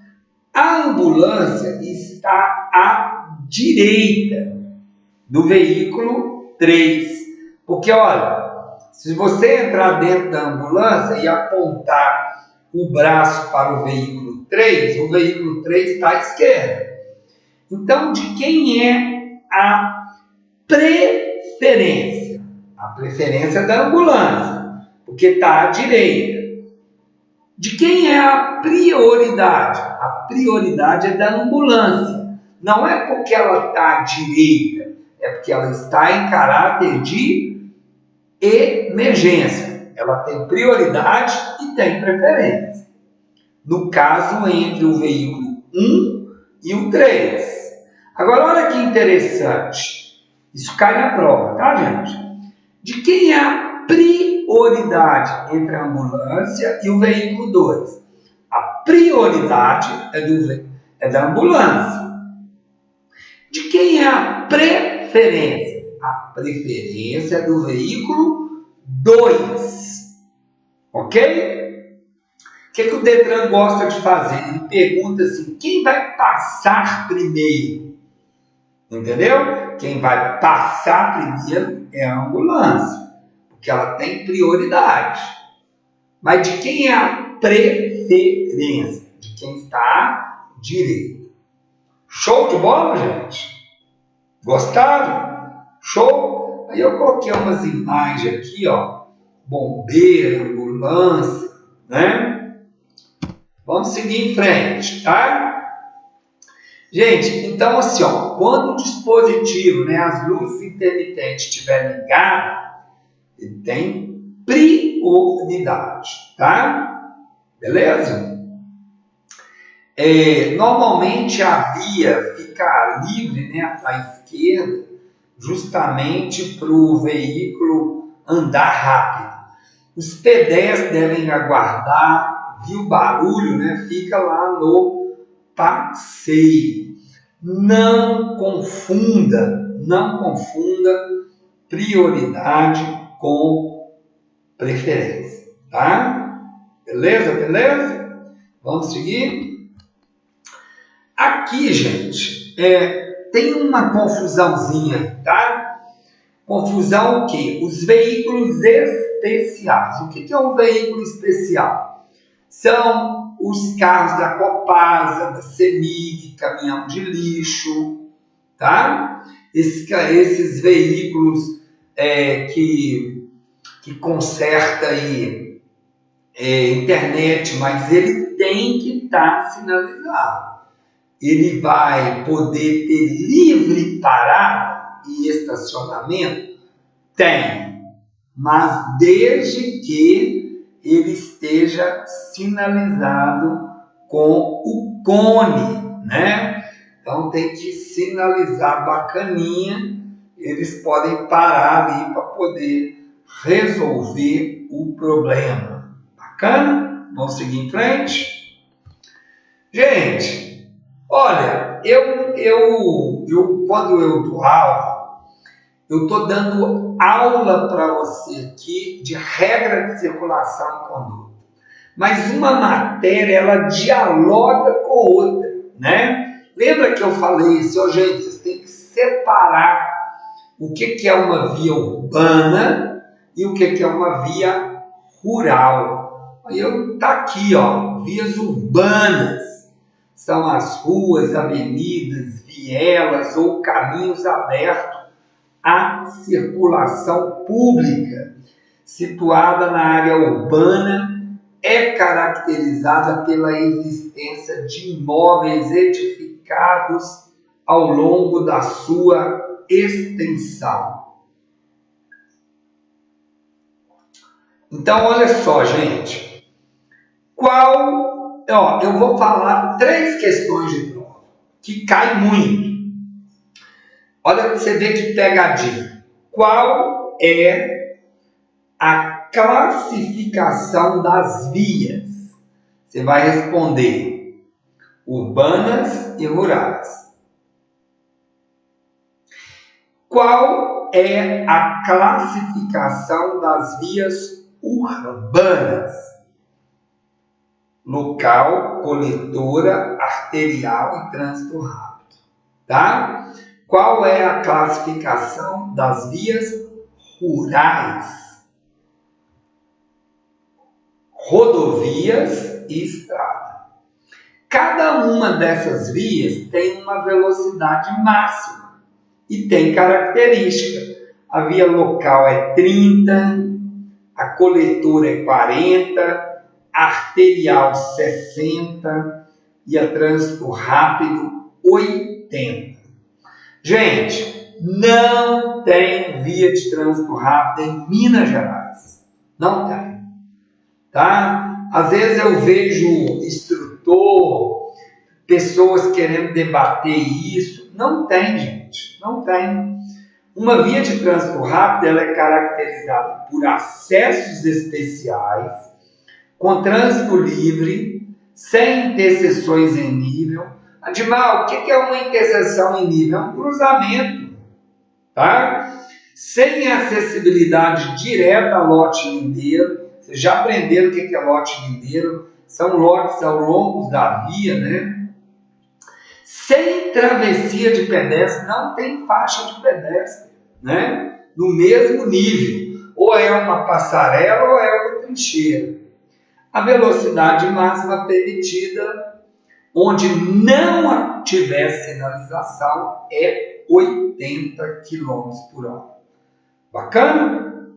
A ambulância está à direita do veículo 3. Porque, olha, se você entrar dentro da ambulância e apontar o braço para o veículo 3 está à esquerda. Então, de quem é a preferência? A preferência é da ambulância, porque está à direita. De quem é a prioridade? A prioridade é da ambulância. Não é porque ela está à direita, é porque ela está em caráter de emergência. Ela tem prioridade e tem preferência. No caso, entre o veículo 1 e o 3. Agora, olha que interessante. Isso cai na prova, tá, gente? De quem é a prioridade entre a ambulância e o veículo 2? A prioridade é da ambulância. De quem é a preferência? A preferência é do veículo 2. Ok? O que o Detran gosta de fazer? Ele pergunta assim, quem vai passar primeiro? Entendeu? Quem vai passar primeiro é a ambulância, porque ela tem prioridade. Mas de quem é a preferência? De quem está à direita. Show de bola, gente? Gostaram? Show? Aí eu coloquei umas imagens aqui, ó. Bombeiro, ambulância, né? Vamos seguir em frente, tá? Gente, então assim, ó, quando o dispositivo, né, as luzes intermitentes estiver ligada, ele tem prioridade, tá? Beleza? Normalmente a via fica livre, né, à esquerda, justamente para o veículo andar rápido. Os pedestres devem aguardar, viu o barulho, né, fica lá no passeio. Não confunda prioridade com preferência, tá? Beleza? Vamos seguir? Aqui, gente, tem uma confusãozinha, tá? Confusão o quê? Os veículos especiais. O que é um veículo especial? São os carros da Copasa, da CEMIG, caminhão de lixo, tá? Esses veículos que conserta aí internet, mas ele tem que estar sinalizado. Ele vai poder ter livre parada e estacionamento? Tem, mas desde que ele esteja sinalizado com o cone, né? Então tem que sinalizar bacaninha, eles podem parar ali para poder resolver o problema. Bacana? Vamos seguir em frente? Gente, olha, quando eu dou aula, eu estou dando aula para você aqui de regra de circulação e conduta. Mas uma matéria, ela dialoga com outra, né? Lembra que eu falei isso? Gente, vocês têm que separar o que é uma via urbana e o que é uma via rural. Aí tá aqui, ó, vias urbanas. São as ruas, avenidas, vielas ou caminhos abertos à circulação pública, situada na área urbana, é caracterizada pela existência de imóveis edificados ao longo da sua extensão. Então, olha só, gente. Eu vou falar 3 questões de prova que caem muito. Olha para você ver que pegadinha. Qual é a classificação das vias? Você vai responder urbanas e rurais. Qual é a classificação das vias urbanas? Local, coletora, arterial e trânsito rápido. Tá? Qual é a classificação das vias rurais? Rodovias e estrada. Cada uma dessas vias tem uma velocidade máxima e tem característica. A via local é 30, a coletora é 40, a arterial 60 e a trânsito rápido 80. Gente, não tem via de trânsito rápido em Minas Gerais. Não tem. Tá? Às vezes eu vejo instrutor, pessoas querendo debater isso. Não tem, gente. Não tem. Uma via de trânsito rápido ela é caracterizada por acessos especiais, com trânsito livre, sem interseções em nível. Admar, o que é uma interseção em nível? É um cruzamento. Tá? Sem acessibilidade direta a lote lindeiro. Vocês já aprenderam o que é lote lindeiro? São lotes ao longo da via, né? Sem travessia de pedestre, não tem faixa de pedestre, né? No mesmo nível. Ou é uma passarela ou é uma trincheira. A velocidade máxima permitida, onde não tiver sinalização, é 80 km por hora. Bacana?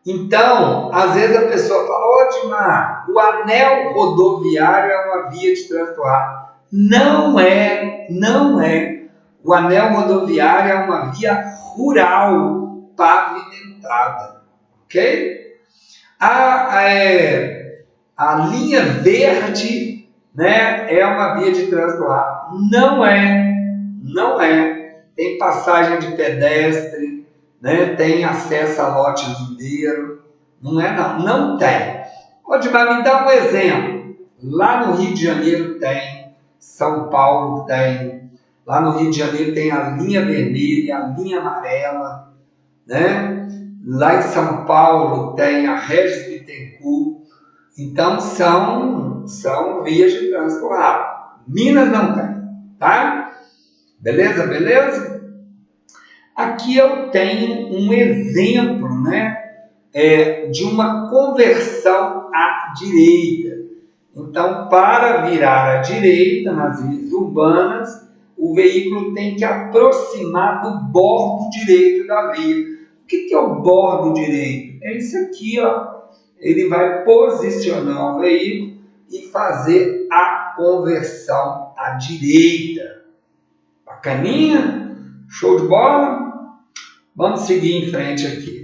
Então, às vezes a pessoa fala, Odmar, o anel rodoviário é uma via de trânsito rápido. Não é. O anel rodoviário é uma via rural pavimentada. Ok? A a linha verde, né, é uma via de trânsito rápido. Não é, não é. Tem passagem de pedestre, né, tem acesso a lote lineiro. Não é não, não tem. Odmar, me dá um exemplo. Lá no Rio de Janeiro tem, São Paulo tem, lá no Rio de Janeiro tem a linha vermelha, a linha amarela, né? Lá em São Paulo tem a Regis Bittencourt. Então são vias de trânsito rápido. Minas não tem, tá? Beleza, beleza? Aqui eu tenho um exemplo, né? De uma conversão à direita. Então, para virar à direita nas vias urbanas, o veículo tem que aproximar do bordo direito da via. O que é o bordo direito? É isso aqui, ó. Ele vai posicionar o veículo e fazer a conversão à direita. Bacaninha? Show de bola? Vamos seguir em frente aqui.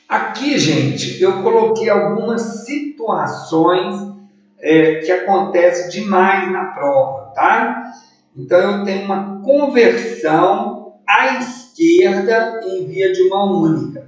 Aqui, gente, eu coloquei algumas situações que acontecem demais na prova, tá? Então, eu tenho uma conversão à esquerda em via de mão única.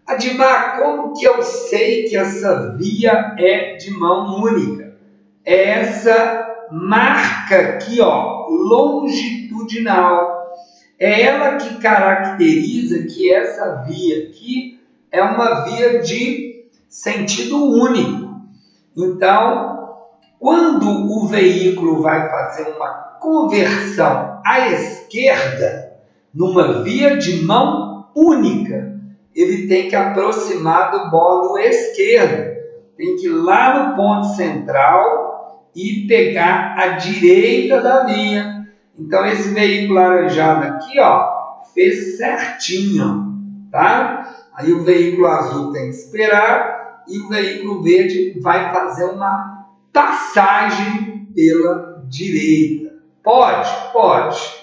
Admar, como que eu sei que essa via é de mão única? É essa marca aqui, ó, longitudinal. É ela que caracteriza que essa via aqui é uma via de sentido único. Então, quando o veículo vai fazer uma conversão à esquerda, numa via de mão única, ele tem que aproximar do bordo esquerdo. Tem que ir lá no ponto central e pegar a direita da via. Então, esse veículo laranjado aqui, ó, fez certinho, tá? Aí o veículo azul tem que esperar e o veículo verde vai fazer uma passagem pela direita. Pode? Pode.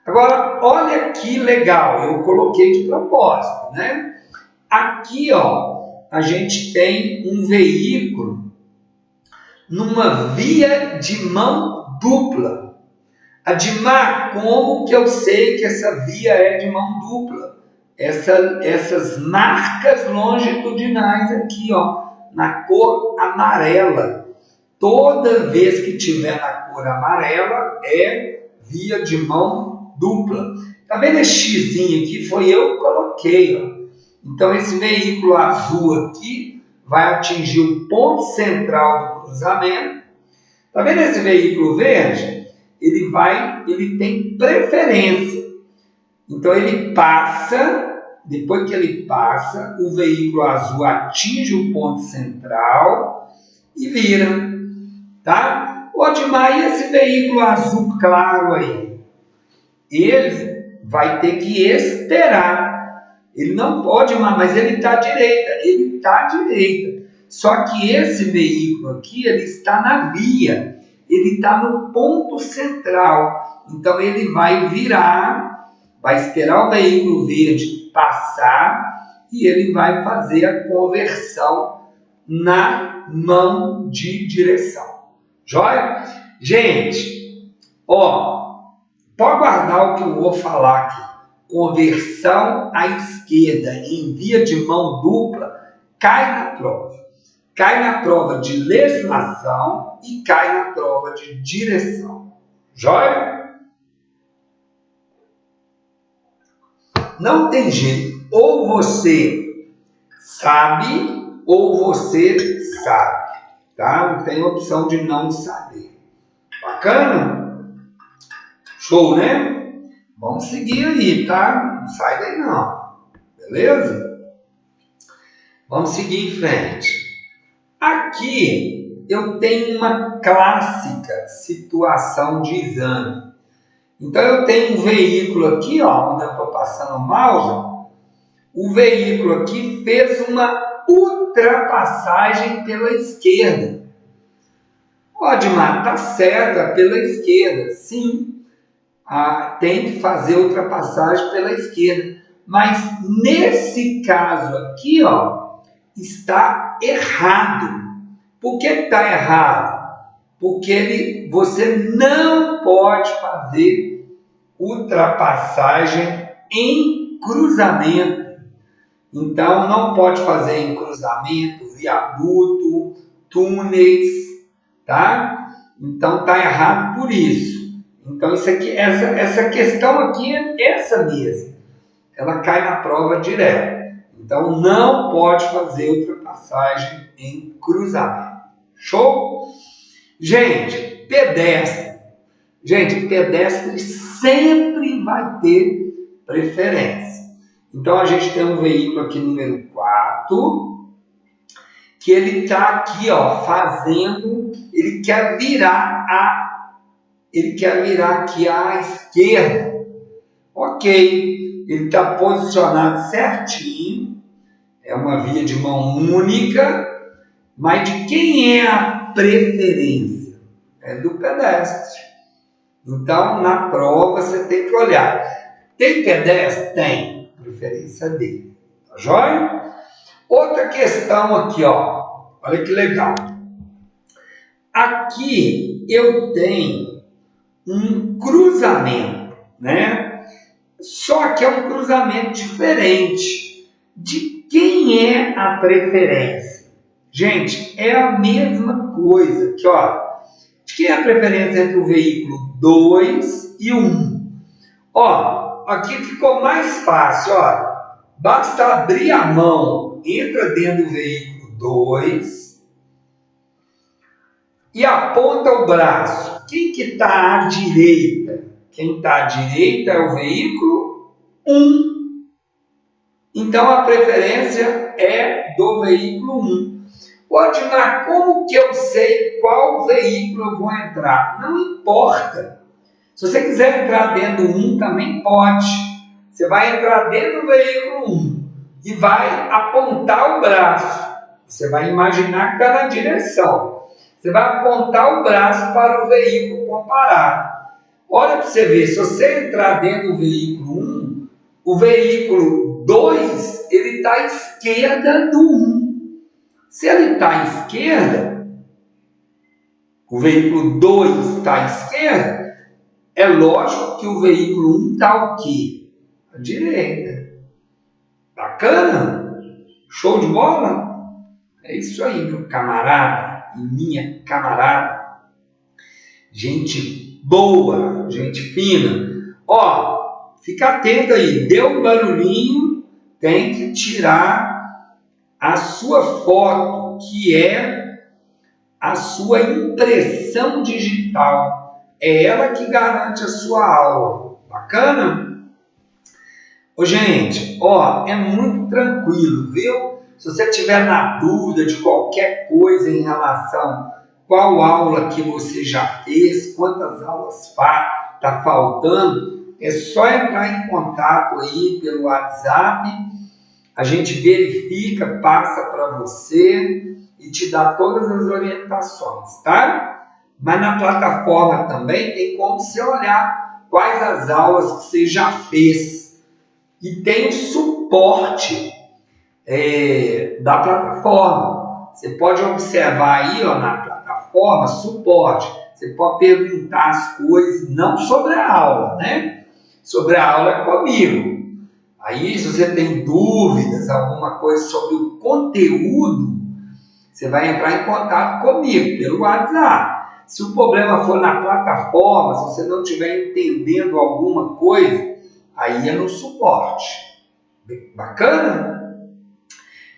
Agora, olha que legal, eu coloquei de propósito, né? Aqui, ó, a gente tem um veículo numa via de mão dupla. Admar, como que eu sei que essa via é de mão dupla? Essas marcas longitudinais aqui, ó, na cor amarela. Toda vez que tiver na cor amarela, é via de mão dupla. Tá vendo esse xizinho aqui? Foi eu que coloquei, ó. Então, esse veículo azul aqui vai atingir o ponto central do cruzamento. Tá vendo esse veículo verde? Ele tem preferência. Então, ele passa, depois que ele passa, o veículo azul atinge o ponto central e vira, tá? Odmar, e esse veículo azul claro aí? Ele vai ter que esperar. Ele não pode, mas ele está à direita. Ele está à direita. Só que esse veículo aqui, ele está na via. Ele está no ponto central. Então, ele vai virar, vai esperar o veículo verde passar e ele vai fazer a conversão na mão de direção. Joia? Gente, ó, pode guardar o que eu vou falar aqui. Conversão à esquerda em via de mão dupla cai na prova. Cai na prova de legislação e cai na prova de direção. Joia? Não tem jeito. Ou você sabe, ou você sabe. Tá? Não tem opção de não saber. Bacana? Show, né? Vamos seguir aí, tá? Não sai daí não. Beleza? Vamos seguir em frente. Aqui eu tenho uma clássica situação de exame. Então eu tenho um veículo aqui, ó, onde eu estou passando o mouse. O veículo aqui fez uma ultrapassagem pela esquerda. Odmar, tá certo, pela esquerda. Sim, tem que fazer ultrapassagem pela esquerda. Mas nesse caso aqui, ó, está errado. Por que está errado? Porque você não pode fazer ultrapassagem em cruzamento. Então, não pode fazer em cruzamento, viaduto, túneis, tá? Então, está errado por isso. Então, isso aqui, essa questão aqui é essa mesmo. Ela cai na prova direto. Então, não pode fazer ultrapassagem em cruzamento. Show? Gente, pedestre. Gente, pedestre sempre vai ter preferência. Então, a gente tem um veículo aqui, número 4, que ele está aqui, ó, fazendo, ele quer virar aqui à esquerda. Ok, ele está posicionado certinho, é uma via de mão única, mas de quem é a preferência? É do pedestre. Então, na prova, você tem que olhar. Tem pedestre? Tem. Preferência dele. Tá joia? Outra questão aqui, ó. Olha que legal. Aqui eu tenho um cruzamento, né? Só que é um cruzamento diferente. De quem é a preferência? Gente, é a mesma coisa que, ó. De quem é a preferência entre o veículo 2 e 1? Ó, aqui ficou mais fácil, ó. Basta abrir a mão, entra dentro do veículo 2 e aponta o braço. Quem que está à direita? Quem está à direita é o veículo 1. Então, a preferência é do veículo 1. Pode, mas como que eu sei qual veículo eu vou entrar? Não importa. Se você quiser entrar dentro do 1, também pode. Você vai entrar dentro do veículo 1 e vai apontar o braço. Você vai imaginar que está na direção. Você vai apontar o braço para o veículo comparado. Olha para você ver, se você entrar dentro do veículo 1, o veículo 2 ele está à esquerda do 1. Se ele está à esquerda, o veículo 2 está à esquerda, é lógico que o veículo 1 está o quê? À direita. Bacana? Show de bola? É isso aí, meu camarada e minha camarada. Gente boa, gente fina. Ó, fica atento aí. Deu um barulhinho, tem que tirar a sua foto, que é a sua impressão digital. É ela que garante a sua aula. Bacana? Ô, gente, ó, é muito tranquilo, viu? Se você tiver na dúvida de qualquer coisa em relação a qual aula que você já fez, quantas aulas está faltando, é só entrar em contato aí pelo WhatsApp. A gente verifica, passa para você e te dá todas as orientações, tá? Mas na plataforma também tem como você olhar quais as aulas que você já fez. E tem o suporte da plataforma. Você pode observar aí, ó, na plataforma, suporte. Você pode perguntar as coisas, não sobre a aula, né? Sobre a aula é comigo. Aí, se você tem dúvidas, alguma coisa sobre o conteúdo, você vai entrar em contato comigo pelo WhatsApp. Se o problema for na plataforma, se você não estiver entendendo alguma coisa, aí é no suporte. Bacana?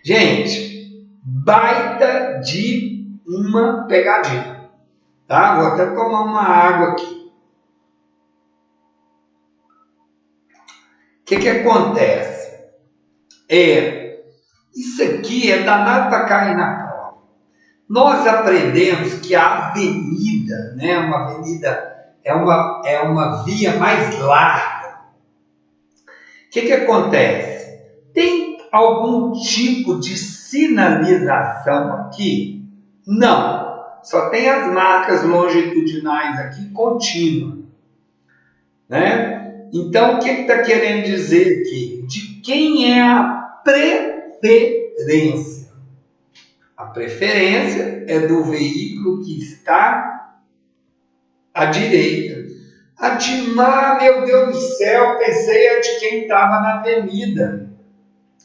Gente, baita de uma pegadinha. Tá? Vou até tomar uma água aqui. O que acontece? Isso aqui é danado para cair na prova. Nós aprendemos que a avenida, né, uma avenida é uma via mais larga. O que acontece? Tem algum tipo de sinalização aqui? Não. Só tem as marcas longitudinais aqui contínuas, né? Então, o que está querendo dizer aqui? De quem é a preferência? preferência é do veículo que está à direita. Admar, meu Deus do céu, pensei é de quem estava na avenida.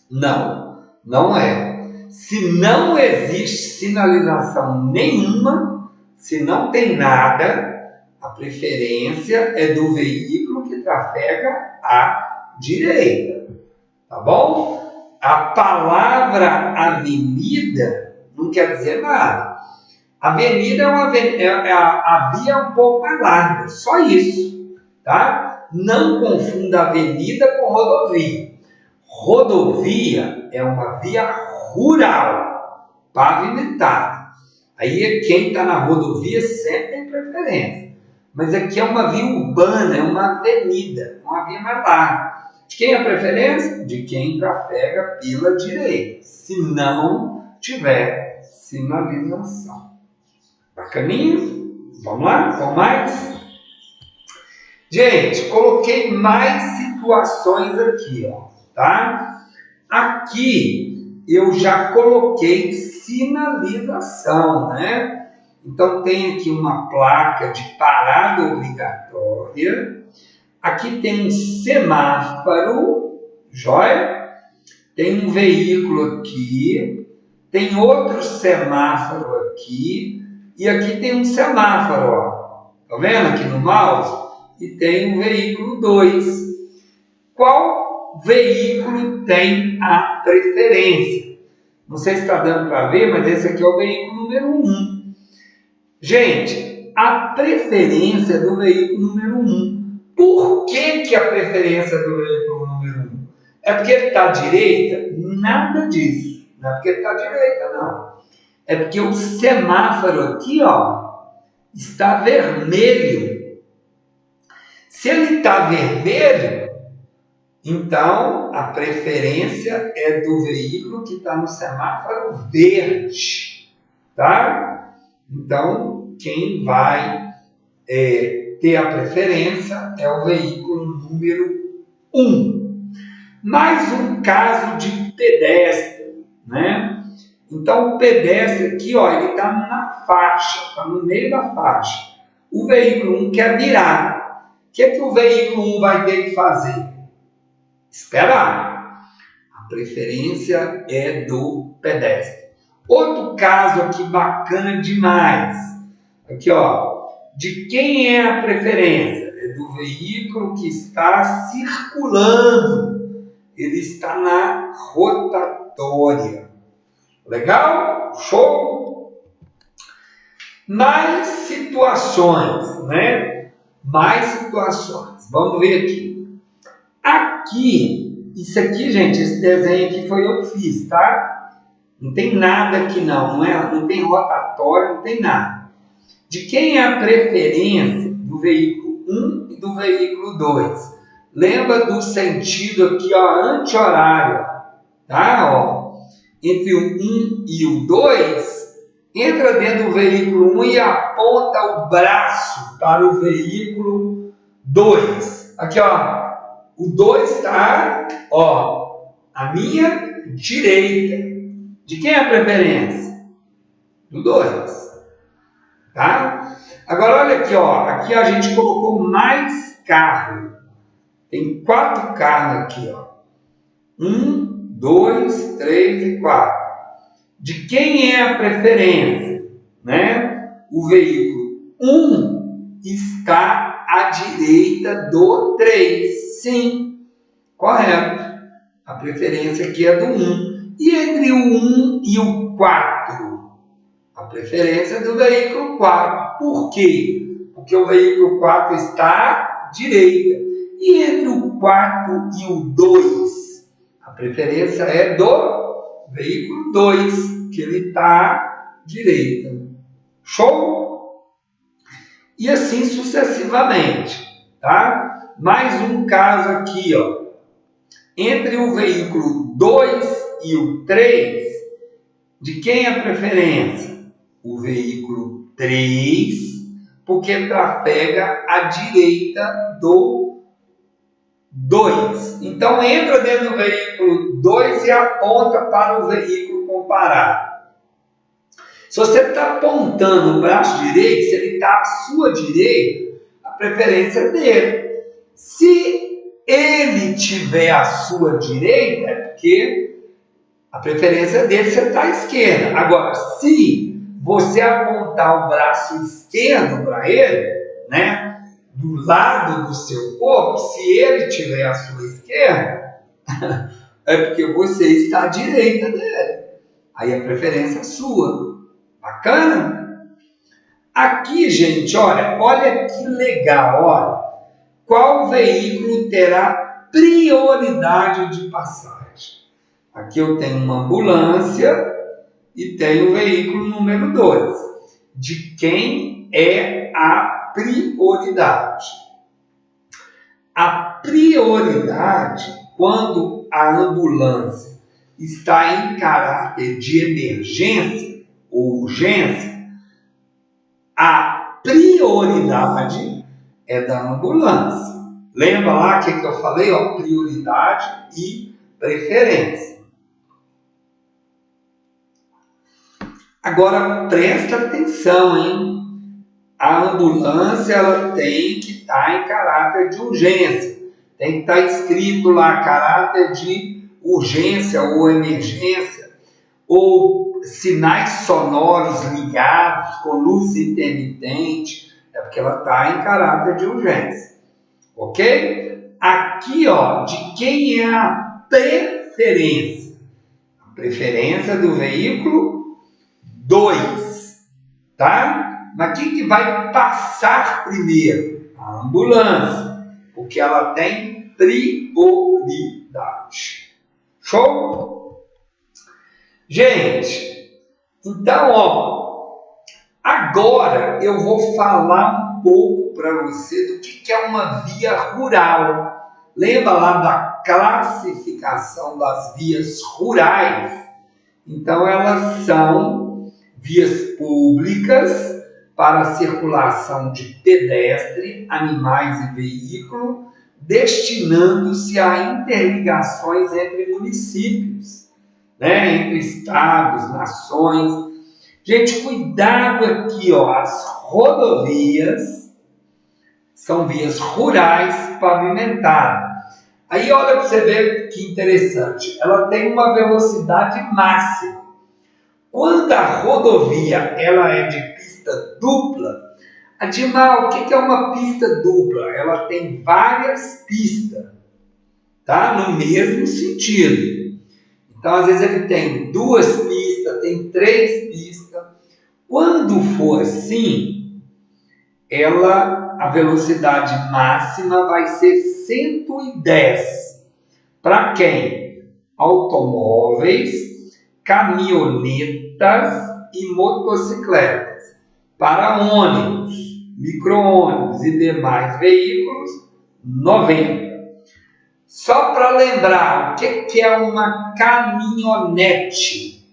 Não, não é. Se não existe sinalização nenhuma, se não tem nada, a preferência é do veículo que trafega à direita. Tá bom? A palavra avenida não quer dizer nada. Avenida a via é um pouco mais larga, só isso. Tá? Não confunda avenida com rodovia. Rodovia é uma via rural, pavimentada. Aí quem está na rodovia sempre tem preferência. Mas aqui é uma via urbana, é uma avenida, uma via mais larga. De quem é a preferência? De quem trafega pela direita, se não tiver sinalização. Bacaninho? Vamos lá? Vamos mais? Gente, coloquei mais situações aqui, ó, tá? Aqui eu já coloquei sinalização, né? Então tem aqui uma placa de parada obrigatória. Aqui tem um semáforo, joia? Tem um veículo aqui, tem outro semáforo aqui, e aqui tem um semáforo, ó. Tá vendo aqui no mouse? E tem um veículo 2. Qual veículo tem a preferência? Não sei se está dando para ver, mas esse aqui é o veículo número 1. Gente, a preferência do veículo número 1. Por que a preferência do veículo número 1? É porque ele está à direita? Nada disso. Não é porque ele está à direita, não. É porque o semáforo aqui, ó, está vermelho. Se ele está vermelho, então a preferência é do veículo que está no semáforo verde. Tá? Então, quem vai ter a preferência é o veículo número 1. Mais um caso de pedestre, né? Então o pedestre aqui, ó, ele está na faixa, está no meio da faixa. O veículo 1 quer virar. O que o veículo 1 vai ter que fazer? Esperar. A preferência é do pedestre. Outro caso aqui bacana demais. Aqui, ó. De quem é a preferência? É do veículo que está circulando. Ele está na rotatória. Legal? Show? Mais situações, né? Mais situações. Vamos ver aqui. Aqui, isso aqui, gente, esse desenho aqui foi eu que fiz, tá? Não tem nada aqui não, não tem rotatória, não tem nada. De quem é a preferência do veículo 1 e do veículo 2? Lembra do sentido aqui, ó, anti-horário, tá? Ó, entre o 1 e o 2, entra dentro do veículo 1 e aponta o braço para o veículo 2. Aqui, ó, o 2 está, ó, à minha direita. De quem é a preferência? Do 2. Tá? Agora olha aqui, ó. Aqui a gente colocou mais carro. Tem 4 carros aqui, ó. 1, 2, 3 e 4. De quem é a preferência? Né? O veículo 1 está à direita do 3. Sim, correto. A preferência aqui é do 1. E entre o 1 e o 4? A preferência é do veículo 4. Por quê? Porque o veículo 4 está à direita. E entre o 4 e o 2? A preferência é do veículo 2, que ele está à direita. Show? E assim sucessivamente. Tá? Mais um caso aqui, ó. Entre o veículo 2 e o 3, de quem é a preferência? O veículo 3, porque trafega à direita do 2. Então, entra dentro do veículo 2 e aponta para o veículo comparado. Se você está apontando o braço direito, se ele está à sua direita, a preferência é dele. Se ele tiver à sua direita, é porque a preferência dele você está à esquerda. Agora, se você apontar o braço esquerdo para ele, né, do lado do seu corpo, se ele estiver à sua esquerda, é porque você está à direita dele. Aí a preferência é sua. Bacana? Aqui, gente, olha que legal, olha. Qual veículo terá prioridade de passagem? Aqui eu tenho uma ambulância e tenho o veículo número 2. De quem é a prioridade? A prioridade, quando a ambulância está em caráter de emergência ou urgência, a prioridade é da ambulância. Lembra lá o que eu falei? Ó, prioridade e preferência. Agora, presta atenção, hein? A ambulância ela tem que estar em caráter de urgência. Tem que estar escrito lá caráter de urgência ou emergência, ou sinais sonoros ligados com luz intermitente, é porque ela está em caráter de urgência. Ok? Aqui, ó, de quem é a preferência? A preferência do veículo 2, tá? Mas quem que vai passar primeiro? A ambulância, porque ela tem prioridade. Show? Gente, então, ó, agora eu vou falar um pouco para você do que é uma via rural. Lembra lá da classificação das vias rurais? Então, elas são vias públicas para a circulação de pedestre, animais e veículos, destinando-se a interligações entre municípios, né? Entre estados, nações. Gente, cuidado aqui, ó, as rodovias são vias rurais pavimentadas. Aí olha para você ver que interessante, ela tem uma velocidade máxima. Quando a rodovia ela é de pista dupla, Adimar, o que é uma pista dupla? Ela tem várias pistas, tá? No mesmo sentido. Então, às vezes ele tem 2 pistas, tem 3 pistas. Quando for assim, a velocidade máxima vai ser 110. Para quem? Automóveis, caminhonetas e motocicletas. Para ônibus, micro-ônibus e demais veículos, 90. Só para lembrar, o que é uma caminhonete?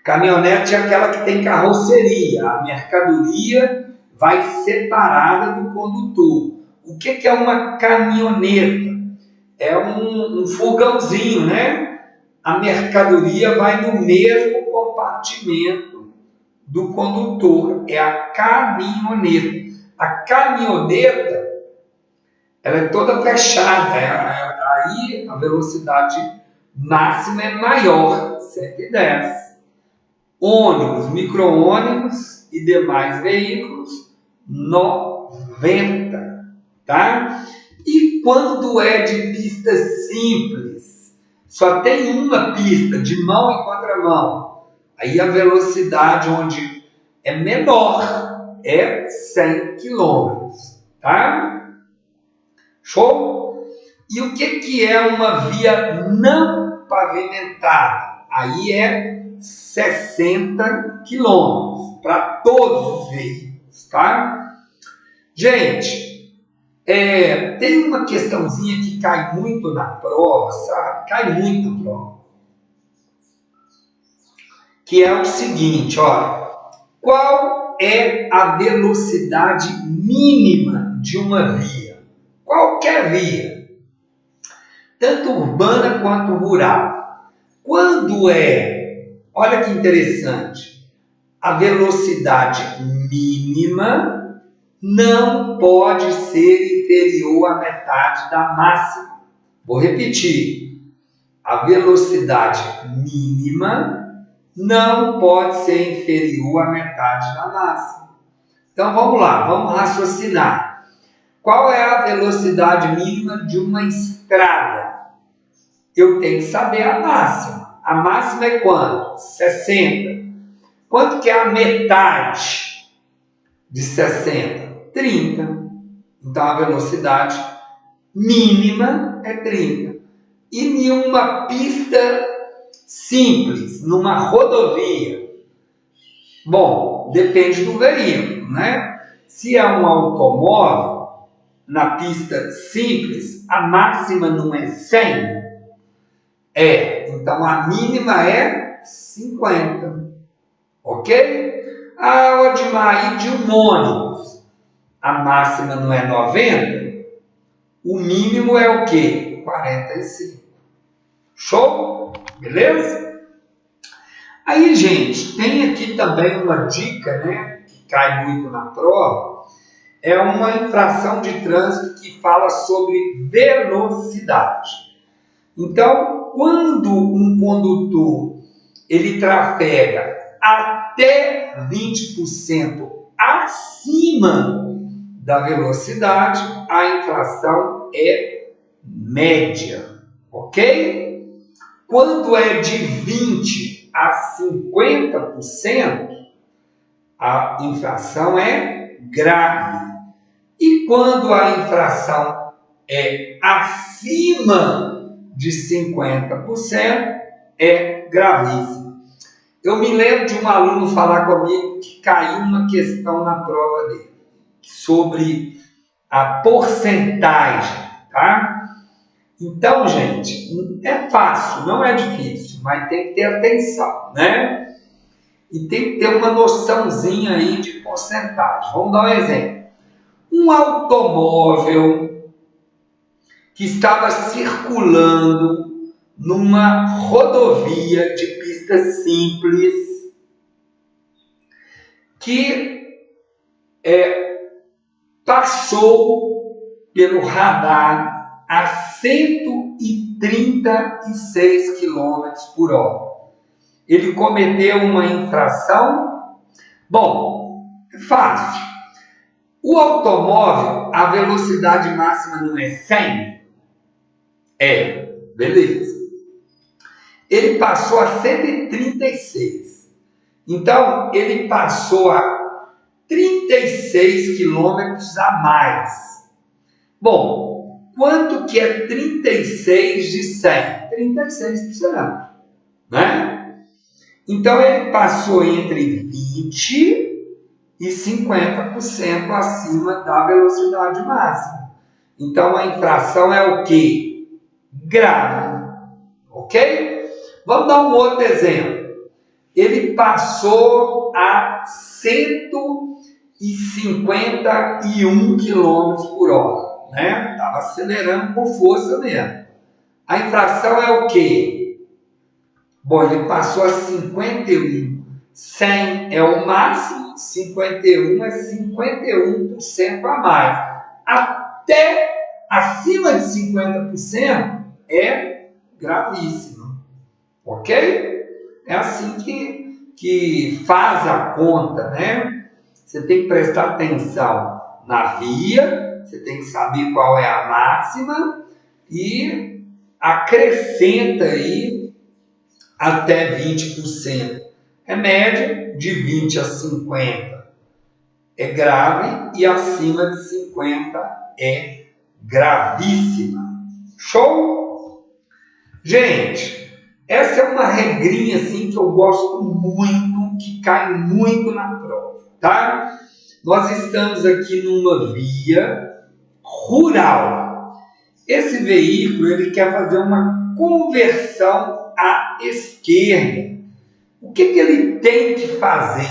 Caminhonete é aquela que tem carroceria, a mercadoria vai separada do condutor. O que é uma caminhoneta? É um fogãozinho, né? A mercadoria vai no mesmo compartimento do condutor, é a caminhoneta. A caminhoneta, ela é toda fechada, aí a velocidade máxima é maior, 110. Ônibus, micro-ônibus e demais veículos, 90, tá? E quando é de pista simples, só tem uma pista, de mão e contramão, aí a velocidade onde é menor é 100 km, tá? Show? E o que é uma via não pavimentada? Aí é 60 km para todos os veículos, tá? Gente, tem uma questãozinha que cai muito na prova, sabe? Cai muito na prova. Que é o seguinte, olha. Qual é a velocidade mínima de uma via? Qualquer via. Tanto urbana quanto rural. Quando olha que interessante, a velocidade mínima não pode ser inferior à metade da máxima. Vou repetir. A velocidade mínima não pode ser inferior à metade da máxima. Então vamos lá, vamos raciocinar. Qual é a velocidade mínima de uma estrada? Eu tenho que saber a máxima. A máxima é quanto? 60. Quanto que é a metade de 60? 30. Então a velocidade mínima é 30. E em uma pista simples, numa rodovia? Bom, depende do veículo, né? Se é um automóvel, na pista simples, a máxima não é 100? Então a mínima é 50. Ok? Odmar, e de um ônibus? A máxima não é 90? O mínimo é o quê? 45. Show? Beleza? Aí, gente, tem aqui também uma dica, né, que cai muito na prova. É uma infração de trânsito que fala sobre velocidade. Então, quando um condutor ele trafega até 20% acima da velocidade, a infração é média, ok? Quando é de 20% a 50%, a infração é grave. E quando a infração é acima de 50%, é gravíssima. Eu me lembro de um aluno falar comigo que caiu uma questão na prova dele sobre a porcentagem, tá? Então, gente, é fácil, não é difícil, mas tem que ter atenção, né? E tem que ter uma noçãozinha aí de porcentagem. Vamos dar um exemplo. Um automóvel que estava circulando numa rodovia de pista simples, que passou pelo radar a 136 km por hora. Ele cometeu uma infração? Bom, é fácil. O automóvel, a velocidade máxima não é 100? Beleza. Ele passou a 136. Então, ele passou a 36 km a mais. Bom, quanto que é 36 de 100? 36%, né? Então, ele passou entre 20% e 50% acima da velocidade máxima. Então, a infração é o quê? Grave. Ok? Vamos dar um outro exemplo. Ele passou a 151 km por hora. Né? Estava acelerando com força mesmo. A infração é o quê? Bom, ele passou a 51. 100 é o máximo, 51 é 51% a mais. Até acima de 50% é gravíssimo. Ok? É assim que faz a conta, né? Você tem que prestar atenção na via, você tem que saber qual é a máxima e acrescenta aí até 20%. É média, de 20 a 50 é grave e acima de 50 é gravíssima. Show? Gente, essa é uma regrinha assim que eu gosto muito, que cai muito na prova, tá? Nós estamos aqui numa via rural. Esse veículo ele quer fazer uma conversão à esquerda. O que ele tem que fazer?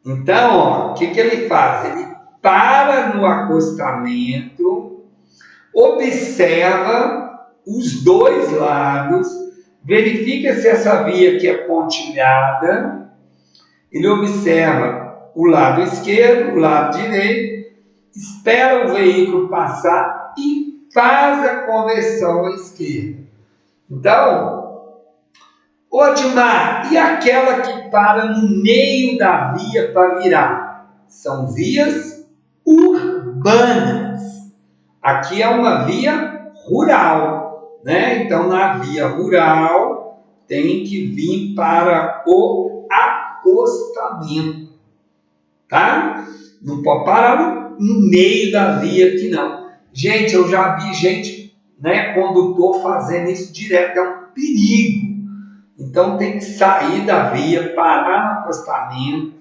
Então, o que ele faz? Ele para no acostamento, observa os dois lados, verifica se essa via aqui é pontilhada ele observa o lado esquerdo, o lado direito, espera o veículo passar e faz a conversão à esquerda. Então, ô Edmar, e aquela que para no meio da via para virar? São vias urbanas. Aqui é uma via rural, né? Então, na via rural, tem que vir para o acostamento, tá? Não pode parar no meio da via aqui, não. Gente, eu já vi gente, né, condutor fazendo isso direto, é um perigo. Então, tem que sair da via, parar no acostamento.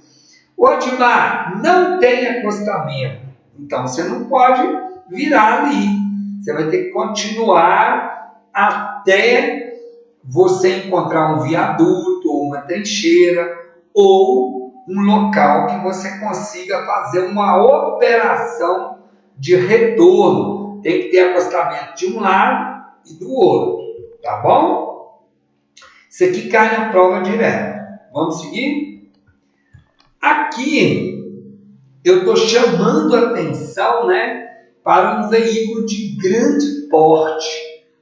Ô, Edmar, não tem acostamento. Então, você não pode virar ali. Você vai ter que continuar até você encontrar um viaduto, ou uma trincheira, ou um local que você consiga fazer uma operação de retorno. Tem que ter acostamento de um lado e do outro, tá bom? Isso aqui cai na prova direto. Vamos seguir? Aqui eu estou chamando a atenção, né, para um veículo de grande porte.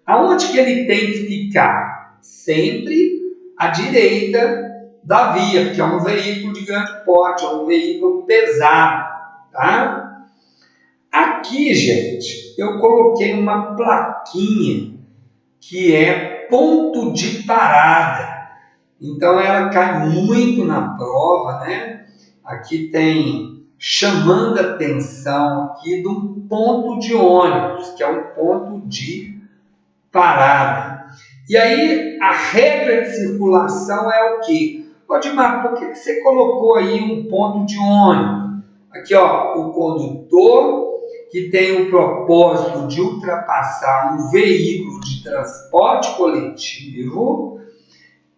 Aonde que ele tem que ficar? Sempre à direita da via, porque é um veículo de grande porte, é um veículo pesado, tá? Aqui, gente, eu coloquei uma plaquinha que é ponto de parada. Então, ela cai muito na prova, né? Aqui tem chamando a atenção aqui de um ponto de ônibus, que é um ponto de parada. E aí, a regra de circulação é o quê? Odmar, por que você colocou aí um ponto de ônibus? Aqui, ó, o condutor que tem o propósito de ultrapassar um veículo de transporte coletivo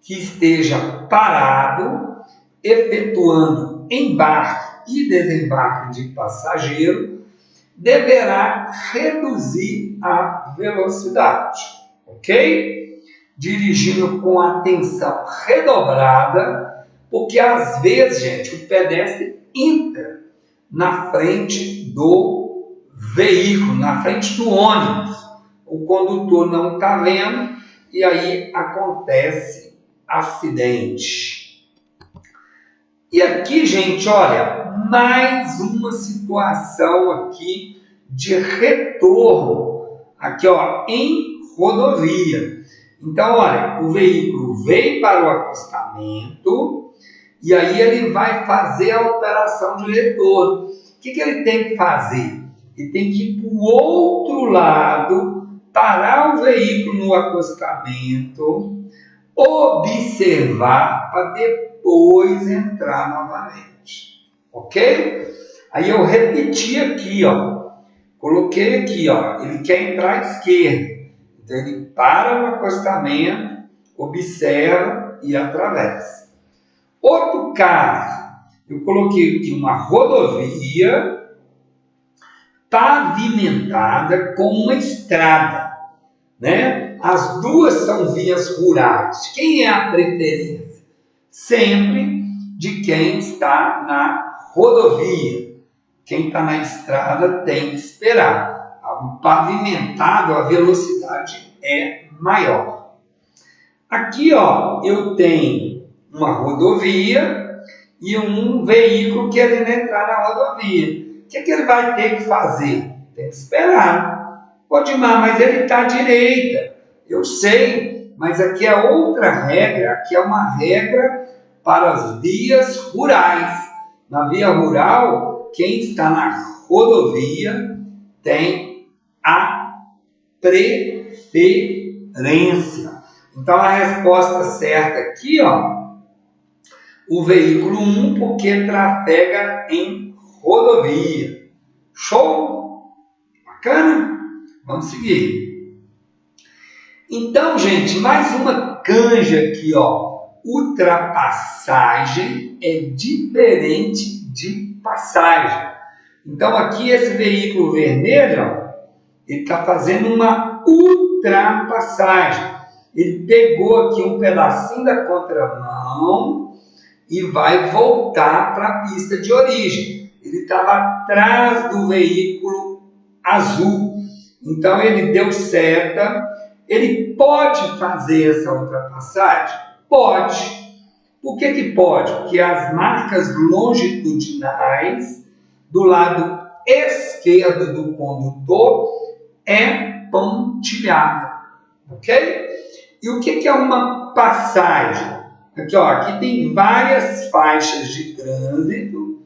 que esteja parado, efetuando embarque e desembarque de passageiro, deverá reduzir a velocidade, ok? Dirigindo com atenção redobrada, porque às vezes, gente, o pedestre entra na frente do veículo, na frente do ônibus. O condutor não está vendo e aí acontece acidente. E aqui, gente, olha, mais uma situação aqui de retorno, aqui, ó, em rodovia. Então, olha, o veículo veio para o acostamento e aí ele vai fazer a operação de retorno. O que ele tem que fazer? Ele tem que ir para o outro lado, parar o veículo no acostamento, observar para depois entrar novamente, ok? Aí eu repeti aqui, ó, coloquei aqui, ó, ele quer entrar à esquerda, então ele para no acostamento, observa e atravessa. Outro caso, eu coloquei aqui uma rodovia pavimentada com uma estrada, né? As duas são vias rurais. Quem é a preferência? Sempre de quem está na rodovia. Quem está na estrada tem que esperar. O pavimentado, a velocidade é maior. Aqui, ó, eu tenho uma rodovia e um veículo querendo entrar na rodovia. O que ele vai ter que fazer? Tem que esperar. Odmar, mas ele está à direita. Eu sei, mas aqui é outra regra. Aqui é uma regra para as vias rurais. Na via rural, quem está na rodovia tem a preferência. Então, a resposta certa aqui, ó, o veículo 1, porque trafega em rodovia. Show? Bacana? Vamos seguir. Então, gente, mais uma canja aqui, ó. Ultrapassagem é diferente de passagem. Então, aqui esse veículo vermelho, ó, ele está fazendo uma ultrapassagem. Ele pegou aqui um pedacinho da contramão e vai voltar para a pista de origem. Ele estava atrás do veículo azul, então ele deu seta. Ele pode fazer essa ultrapassagem? Pode. Por que pode? Porque as marcas longitudinais do lado esquerdo do condutor é pontilhada, ok? E o que é uma passagem? Aqui, ó, aqui tem várias faixas de trânsito.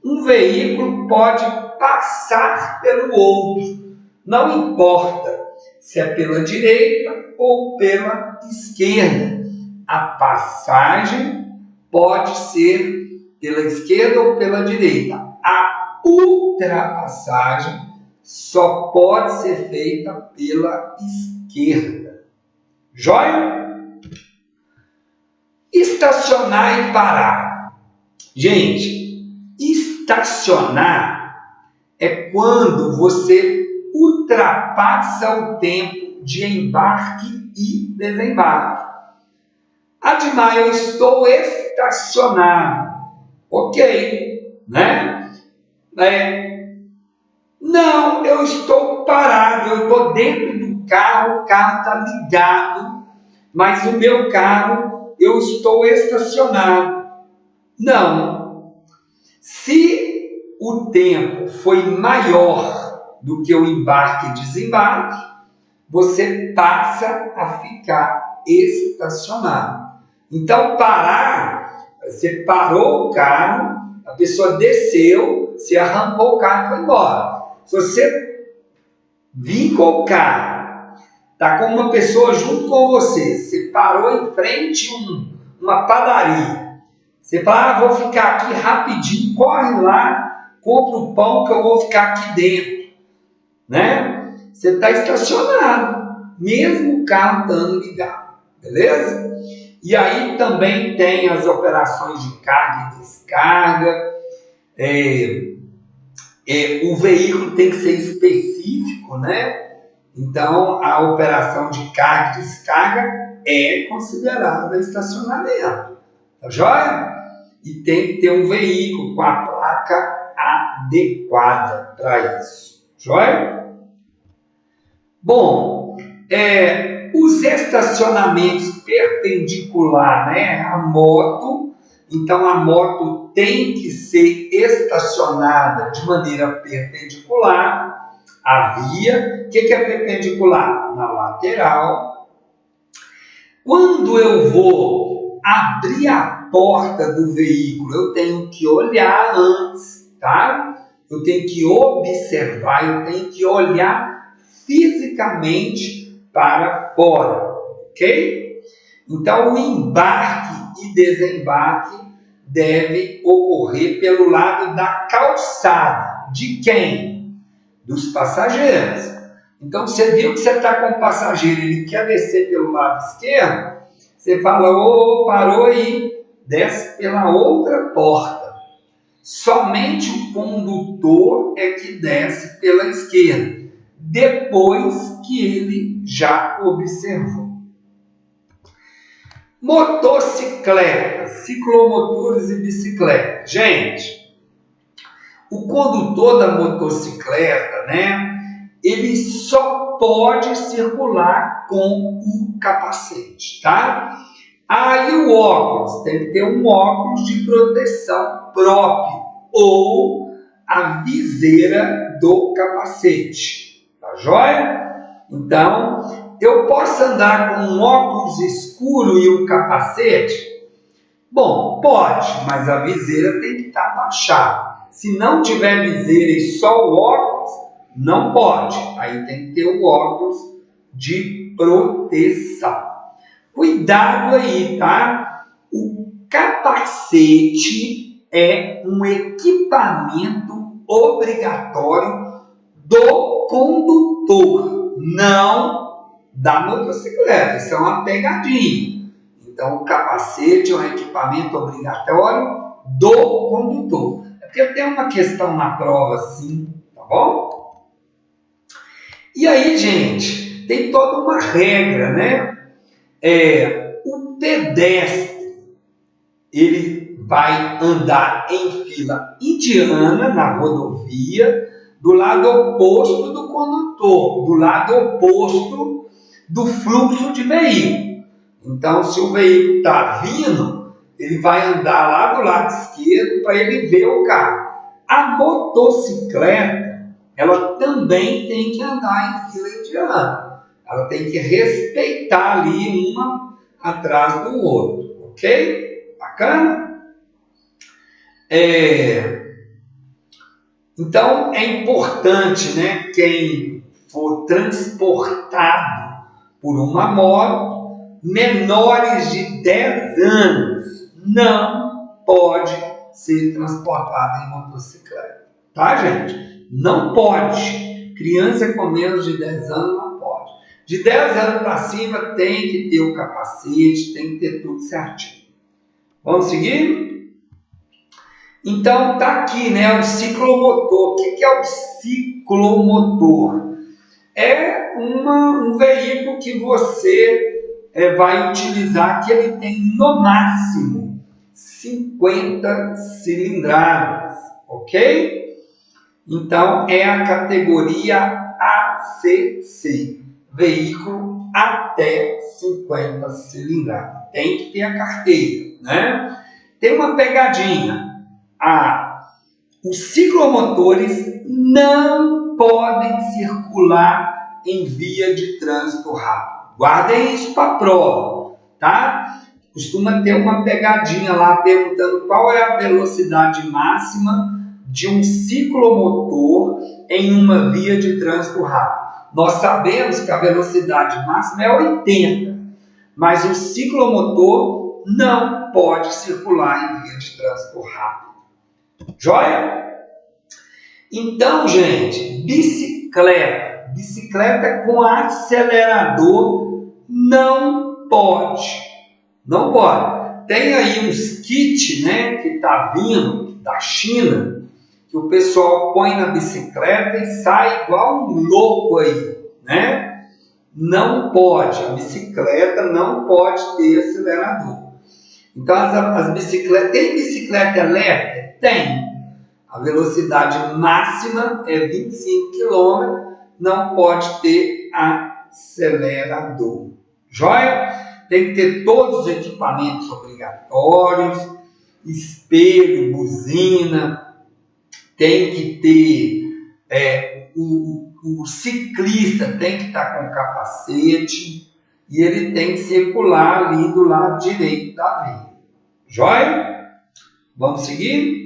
Um veículo pode passar pelo outro, não importa se é pela direita ou pela esquerda. A passagem pode ser pela esquerda ou pela direita. A ultrapassagem só pode ser feita pela esquerda. Joia? Estacionar e parar. Gente, estacionar é quando você ultrapassa o tempo de embarque e desembarque. Admar, eu estou estacionado. Ok, né? Não, eu estou parado, eu estou dentro do carro, o carro está ligado, mas o meu carro, eu estou estacionado. Não. Se o tempo foi maior do que o embarque e desembarque, você passa a ficar estacionado. Então, parar, você parou o carro, a pessoa desceu, você arrancou o carro e foi embora. Se você vir com o carro, está com uma pessoa junto com você, você parou em frente a uma padaria, você fala, vou ficar aqui rapidinho, corre lá, compra o pão que eu vou ficar aqui dentro, né? Você está estacionado, mesmo o carro estando ligado, beleza? E aí também tem as operações de carga e descarga. O veículo tem que ser específico, né? Então, a operação de carga e descarga é considerada estacionamento. Tá joia? E tem que ter um veículo com a placa adequada para isso. Joia? Bom, os estacionamentos perpendicular, né, à moto, então a moto tem que ser estacionada de maneira perpendicular à via. O que é perpendicular? Na lateral. Quando eu vou abrir a porta do veículo, eu tenho que olhar antes, tá? Eu tenho que observar, eu tenho que olhar fisicamente para fora, ok? Então, o embarque e desembarque deve ocorrer pelo lado da calçada. De quem? Dos passageiros. Então, você viu que você está com o passageiro, ele quer descer pelo lado esquerdo, você fala, parou aí, desce pela outra porta. Somente o condutor é que desce pela esquerda, depois que ele já observou. Motocicleta, ciclomotores e bicicleta. Gente, o condutor da motocicleta, né, ele só pode circular com o capacete, tá? Aí o óculos, tem que ter um óculos de proteção próprio ou a viseira do capacete, tá joia? Então, eu posso andar com um óculos escuro e um capacete? Bom, pode, mas a viseira tem que estar baixada. Se não tiver viseira e só o óculos, não pode. Aí tem que ter o óculos de proteção. Cuidado aí, tá? O capacete é um equipamento obrigatório do condutor, não da motocicleta. Isso é uma pegadinha. Então, o capacete é um equipamento obrigatório do condutor. É porque tem uma questão na prova assim, tá bom? E aí, gente, tem toda uma regra, né? O pedestre, ele vai andar em fila indiana na rodovia, do lado oposto do condutor, do lado oposto do fluxo de veículo. Então, se o veículo está vindo, ele vai andar lá do lado esquerdo para ele ver o carro. A motocicleta, ela também tem que andar em fila indiana. Ela tem que respeitar ali uma atrás do outro, ok? Bacana? Então, é importante, né, quem for transportado por uma moto, menores de 10 anos, não pode ser transportado em motocicleta. Tá, gente? Não pode. Criança com menos de 10 anos não pode. De 10 anos para cima tem que ter o capacete, tem que ter tudo certinho. Vamos seguir? Então, está aqui, né, o ciclomotor. O que é o ciclomotor? É um veículo que você vai utilizar, que ele tem no máximo 50 cilindradas, ok? Então, é a categoria ACC, veículo até 50 cilindradas. Tem que ter a carteira, né? Tem uma pegadinha. Os ciclomotores não podem circular em via de trânsito rápido. Guardem isso para a prova, tá? Costuma ter uma pegadinha lá perguntando qual é a velocidade máxima de um ciclomotor em uma via de trânsito rápido. Nós sabemos que a velocidade máxima é 80, mas o ciclomotor não pode circular em via de trânsito rápido. Joia? Então, gente, bicicleta com acelerador não pode. Não pode. Tem aí uns kits, né, que tá vindo da China, que o pessoal põe na bicicleta e sai igual um louco aí, né? Não pode. A bicicleta não pode ter acelerador. Então, as bicicletas... Tem bicicleta elétrica? Tem. A velocidade máxima é 25 km, não pode ter acelerador. Joia? Tem que ter todos os equipamentos obrigatórios, espelho, buzina, tem que ter, o ciclista tem que estar com capacete e ele tem que circular ali do lado direito da via. Joia? Vamos seguir?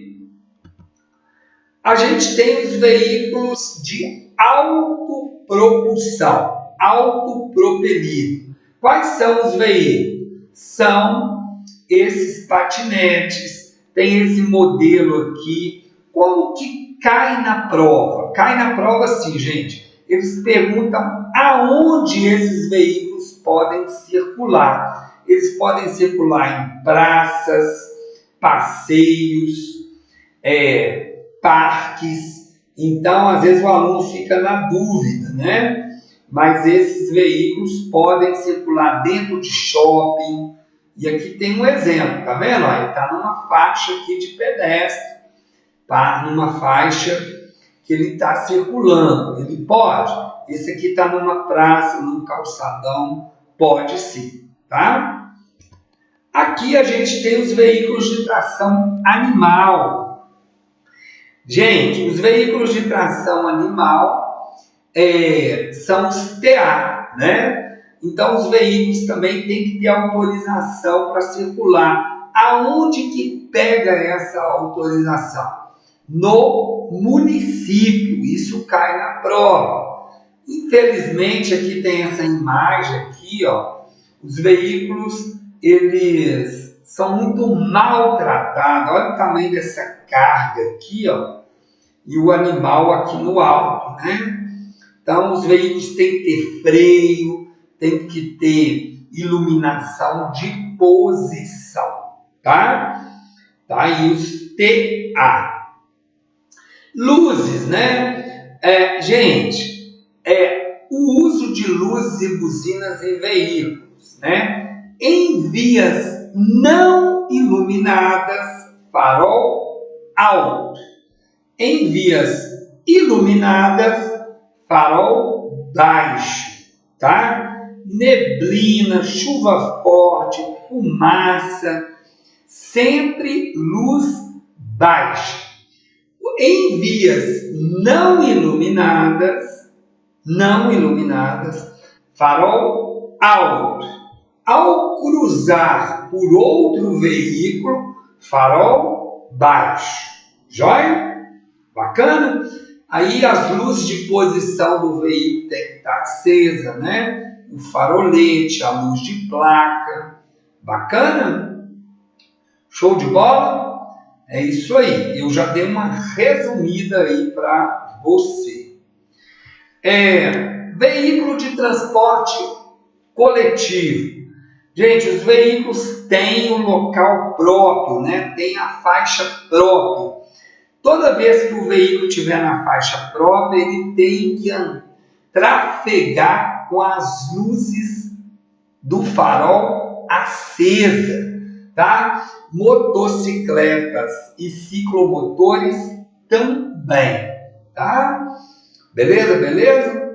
A gente tem os veículos de autopropulsão, autopropelido. Quais são os veículos? São esses patinetes, tem esse modelo aqui. Como que cai na prova? Cai na prova assim, gente. Eles perguntam aonde esses veículos podem circular. Eles podem circular em praças, passeios, parques. Então, às vezes o aluno fica na dúvida, né? Mas esses veículos podem circular dentro de shopping. E aqui tem um exemplo, tá vendo? Ele está numa faixa aqui de pedestre, tá? Numa faixa que ele está circulando. Ele pode. Esse aqui está numa praça, num calçadão, pode sim, tá? Aqui a gente tem os veículos de tração animal. Gente, os veículos de tração animal são os TA, né? Então, os veículos também têm que ter autorização para circular. Aonde que pega essa autorização? No município. Isso cai na prova. Infelizmente, aqui tem essa imagem aqui, ó. Os veículos, eles são muito maltratados. Olha o tamanho dessa carga aqui, ó. E o animal aqui no alto, né? Então, os veículos têm que ter freio, tem que ter iluminação de posição, tá? Tá aí os TA. Luzes, né? Gente, o uso de luzes e buzinas em veículos, né? Em vias não iluminadas farol alto. Em vias iluminadas, farol baixo, tá? Neblina, chuva forte, fumaça, sempre luz baixa. Em vias não iluminadas, farol alto. Ao cruzar por outro veículo, farol baixo. Joia? Bacana? Aí as luzes de posição do veículo tem que estar acesa, né? O farolete, a luz de placa. Bacana? Show de bola? É isso aí. Eu já dei uma resumida aí para você. Veículo de transporte coletivo. Gente, os veículos têm um local próprio, né? Tem a faixa própria. Toda vez que o veículo estiver na faixa própria, ele tem que trafegar com as luzes do farol acesa, tá? Motocicletas e ciclomotores também, tá? Beleza?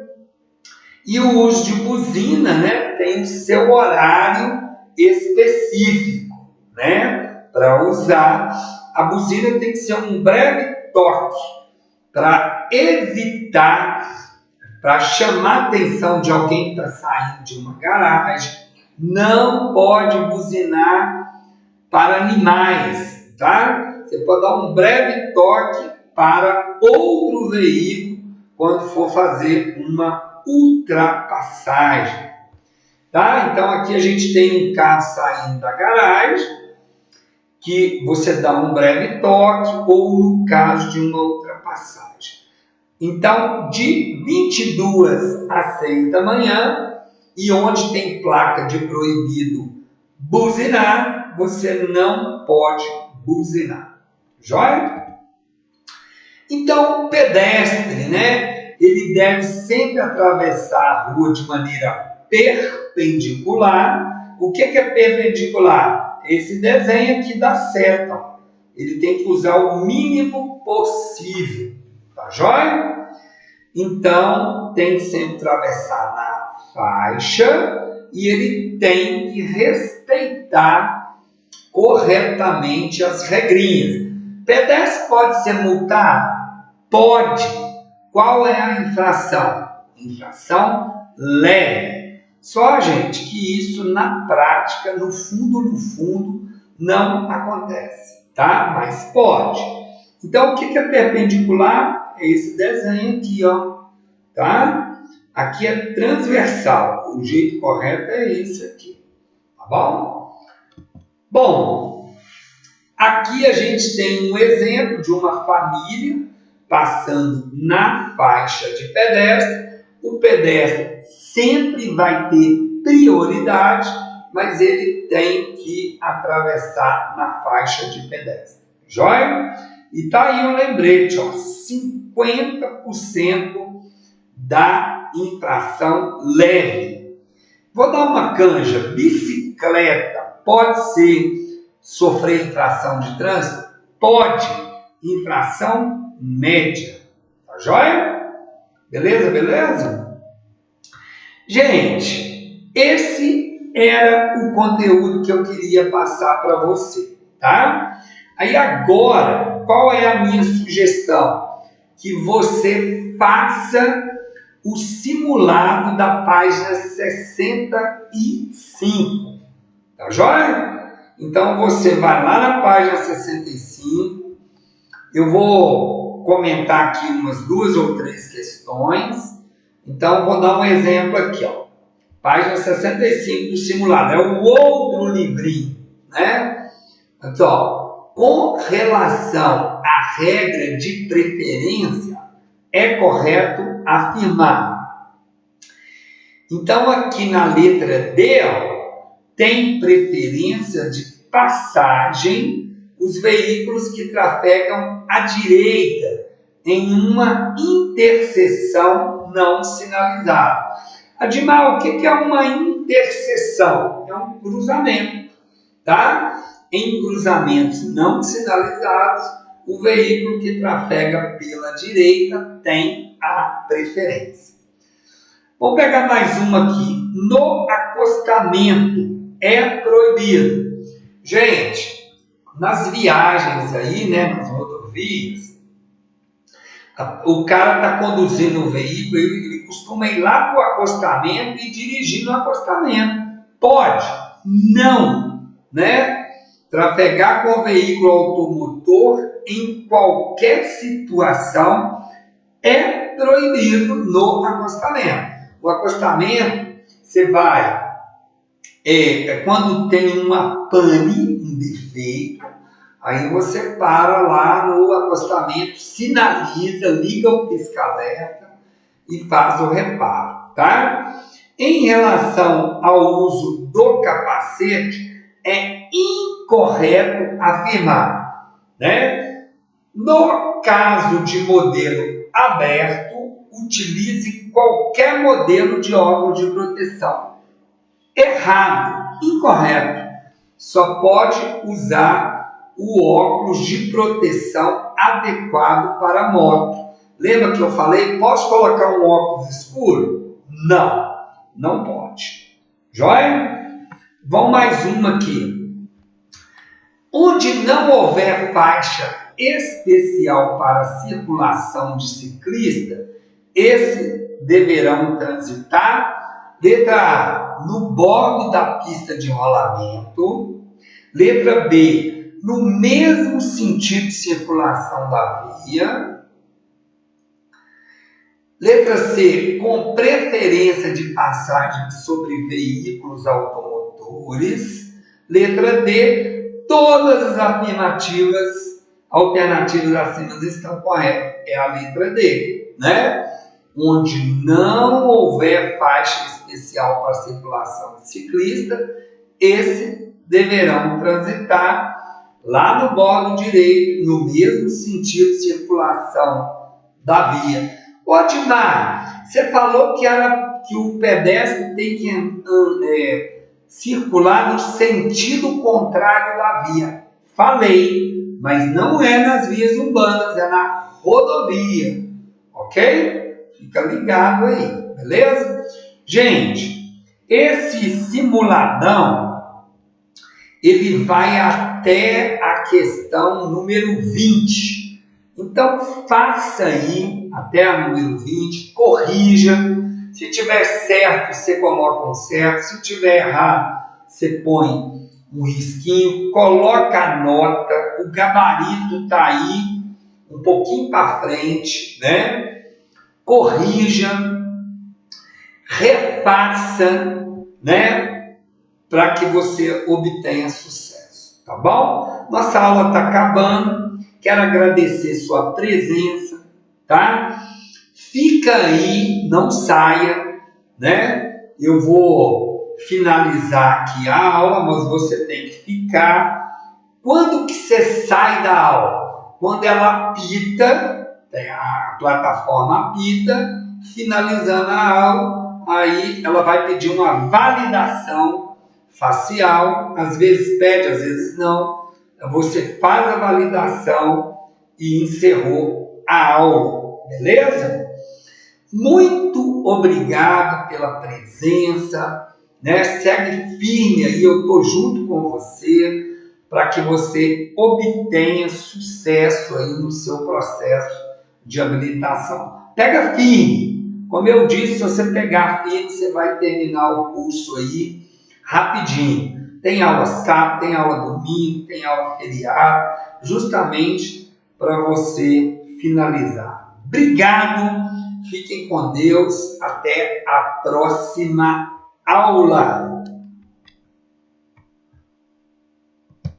E o uso de buzina, né, tem o seu horário específico, né, para usar. A buzina tem que ser um breve toque para evitar, para chamar a atenção de alguém que está saindo de uma garagem. Não pode buzinar para animais, tá? Você pode dar um breve toque para outro veículo quando for fazer uma ultrapassagem, tá? Então aqui a gente tem um carro saindo da garagem que você dá um breve toque ou no caso de uma ultrapassagem. Então de 22 às 6 da manhã e onde tem placa de proibido buzinar, você não pode buzinar. Joia? Então o pedestre, né? Ele deve sempre atravessar a rua de maneira perpendicular. O que é perpendicular? Esse desenho aqui dá certo. Ó. Ele tem que usar o mínimo possível. Tá joia? Então, tem que sempre atravessar na faixa e ele tem que respeitar corretamente as regrinhas. Pedestre pode ser multado? Pode. Qual é a infração? Infração leve. Só, gente, que isso na prática, no fundo, não acontece, tá? Mas pode. Então, o que é perpendicular? É esse desenho aqui, ó, tá? Aqui é transversal. O jeito correto é esse aqui, tá bom? Bom, aqui a gente tem um exemplo de uma família passando na faixa de pedestre. O pedestre sempre vai ter prioridade, mas ele tem que atravessar na faixa de pedestre. Joia? E tá aí um lembrete, ó, 50% da infração leve. Vou dar uma canja. Bicicleta pode sofrer infração de trânsito? Pode. Infração média. Tá joia? Beleza? Gente, esse era o conteúdo que eu queria passar para você, tá? Aí agora, qual é a minha sugestão? Que você faça o simulado da página 65. Tá joia? Então você vai lá na página 65. Eu vou comentar aqui umas 2 ou 3 questões. Então vou dar um exemplo aqui, ó. Página 65 do simulado. É o outro livrinho, né? Aqui, ó. Com relação à regra de preferência, é correto afirmar. Então, aqui na letra D, ó, tem preferência de passagem os veículos que trafegam à direita em uma interseção não sinalizada. Admar, o que é uma interseção? É um cruzamento, tá? em cruzamentos não sinalizados, o veículo que trafega pela direita tem a preferência. Vamos pegar mais uma aqui. No acostamento é proibido. Gente, nas viagens aí, né, nas rodovias, o cara está conduzindo o veículo, ele costuma ir lá para o acostamento e dirigir no acostamento. Pode? Não, né? Trafegar com o veículo automotor em qualquer situação é proibido no acostamento. O acostamento, você vai, quando tem uma pane, um defeito, aí você para lá no acostamento, sinaliza, liga o pisca-alerta e faz o reparo, tá? Em relação ao uso do capacete, é incorreto afirmar, né? No caso de modelo aberto, utilize qualquer modelo de óculos de proteção. Errado, incorreto. Só pode usar o óculos de proteção adequado para a moto. Lembra que eu falei, posso colocar um óculos escuro? Não, não pode. Joia? Vamos mais uma aqui. Onde não houver faixa especial para circulação de ciclista, esses deverão transitar. Letra A, no bordo da pista de rolamento. Letra B, no mesmo sentido de circulação da via. Letra C, com preferência de passagem sobre veículos automotores. Letra D, todas as alternativas acima estão corretas. É a letra D, né? Onde não houver faixa especial para circulação de ciclista, esses deverão transitar lá no bordo direito, no mesmo sentido de circulação da via. Ô Admar, você falou que o pedestre tem que circular no sentido contrário da via. Falei, mas não é nas vias urbanas, é na rodovia, ok? Fica ligado aí, beleza? Gente, esse simuladão, ele vai até a questão número 20. Então, faça aí até a número 20, corrija. Se tiver certo, você coloca um certo. Se tiver errado, você põe um risquinho, coloca a nota. O gabarito está aí, um pouquinho para frente, né? Corrija, refaça, né? Para que você obtenha sucesso, tá bom? Nossa aula está acabando. Quero agradecer sua presença, tá? Fica aí, não saia, né? Eu vou finalizar aqui a aula, mas você tem que ficar. Quando que você sai da aula? Quando ela apita, a plataforma apita, finalizando a aula, aí ela vai pedir uma validação facial, às vezes pede, às vezes não. Você faz a validação e encerrou a aula, beleza? Muito obrigado pela presença, né? Segue firme aí, eu estou junto com você para que você obtenha sucesso aí no seu processo de habilitação. Pega firme, como eu disse, se você pegar firme, você vai terminar o curso aí rapidinho. Tem aula sábado, tem aula domingo, tem aula feriado, justamente para você finalizar. Obrigado, fiquem com Deus, até a próxima aula.